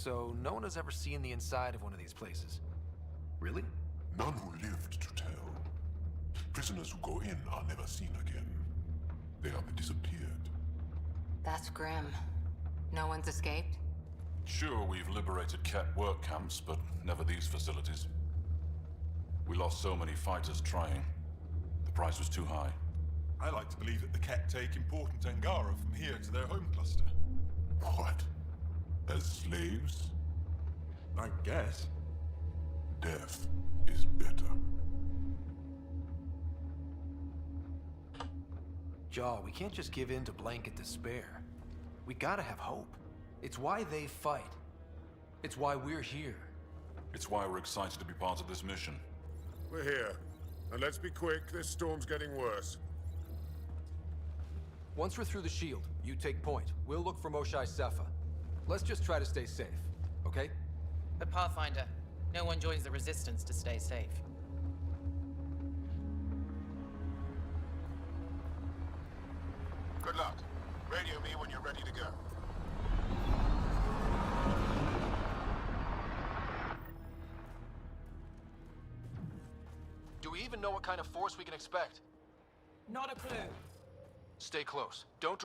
So, no one has ever seen the inside of one of these places. Really? None who lived to tell. Prisoners who go in are never seen again. They have disappeared. That's grim. No one's escaped? Sure, we've liberated Ket work camps, but never these facilities. We lost so many fighters trying. The price was too high. I like to believe that the Ket take important Angara from here to their home cluster. What? As slaves? I guess. Death is better. Jaw, we can't just give in to blanket despair. We gotta have hope. It's why they fight. It's why we're here. It's why we're excited to be part of this mission. We're here. And let's be quick, this storm's getting worse. Once we're through the shield, you take point. We'll look for Moshae Sepha. Let's just try to stay safe, okay? But Pathfinder, no one joins the Resistance to stay safe. Good luck. Radio me when you're ready to go. Do we even know what kind of force we can expect? Not a clue. Stay close. Don't...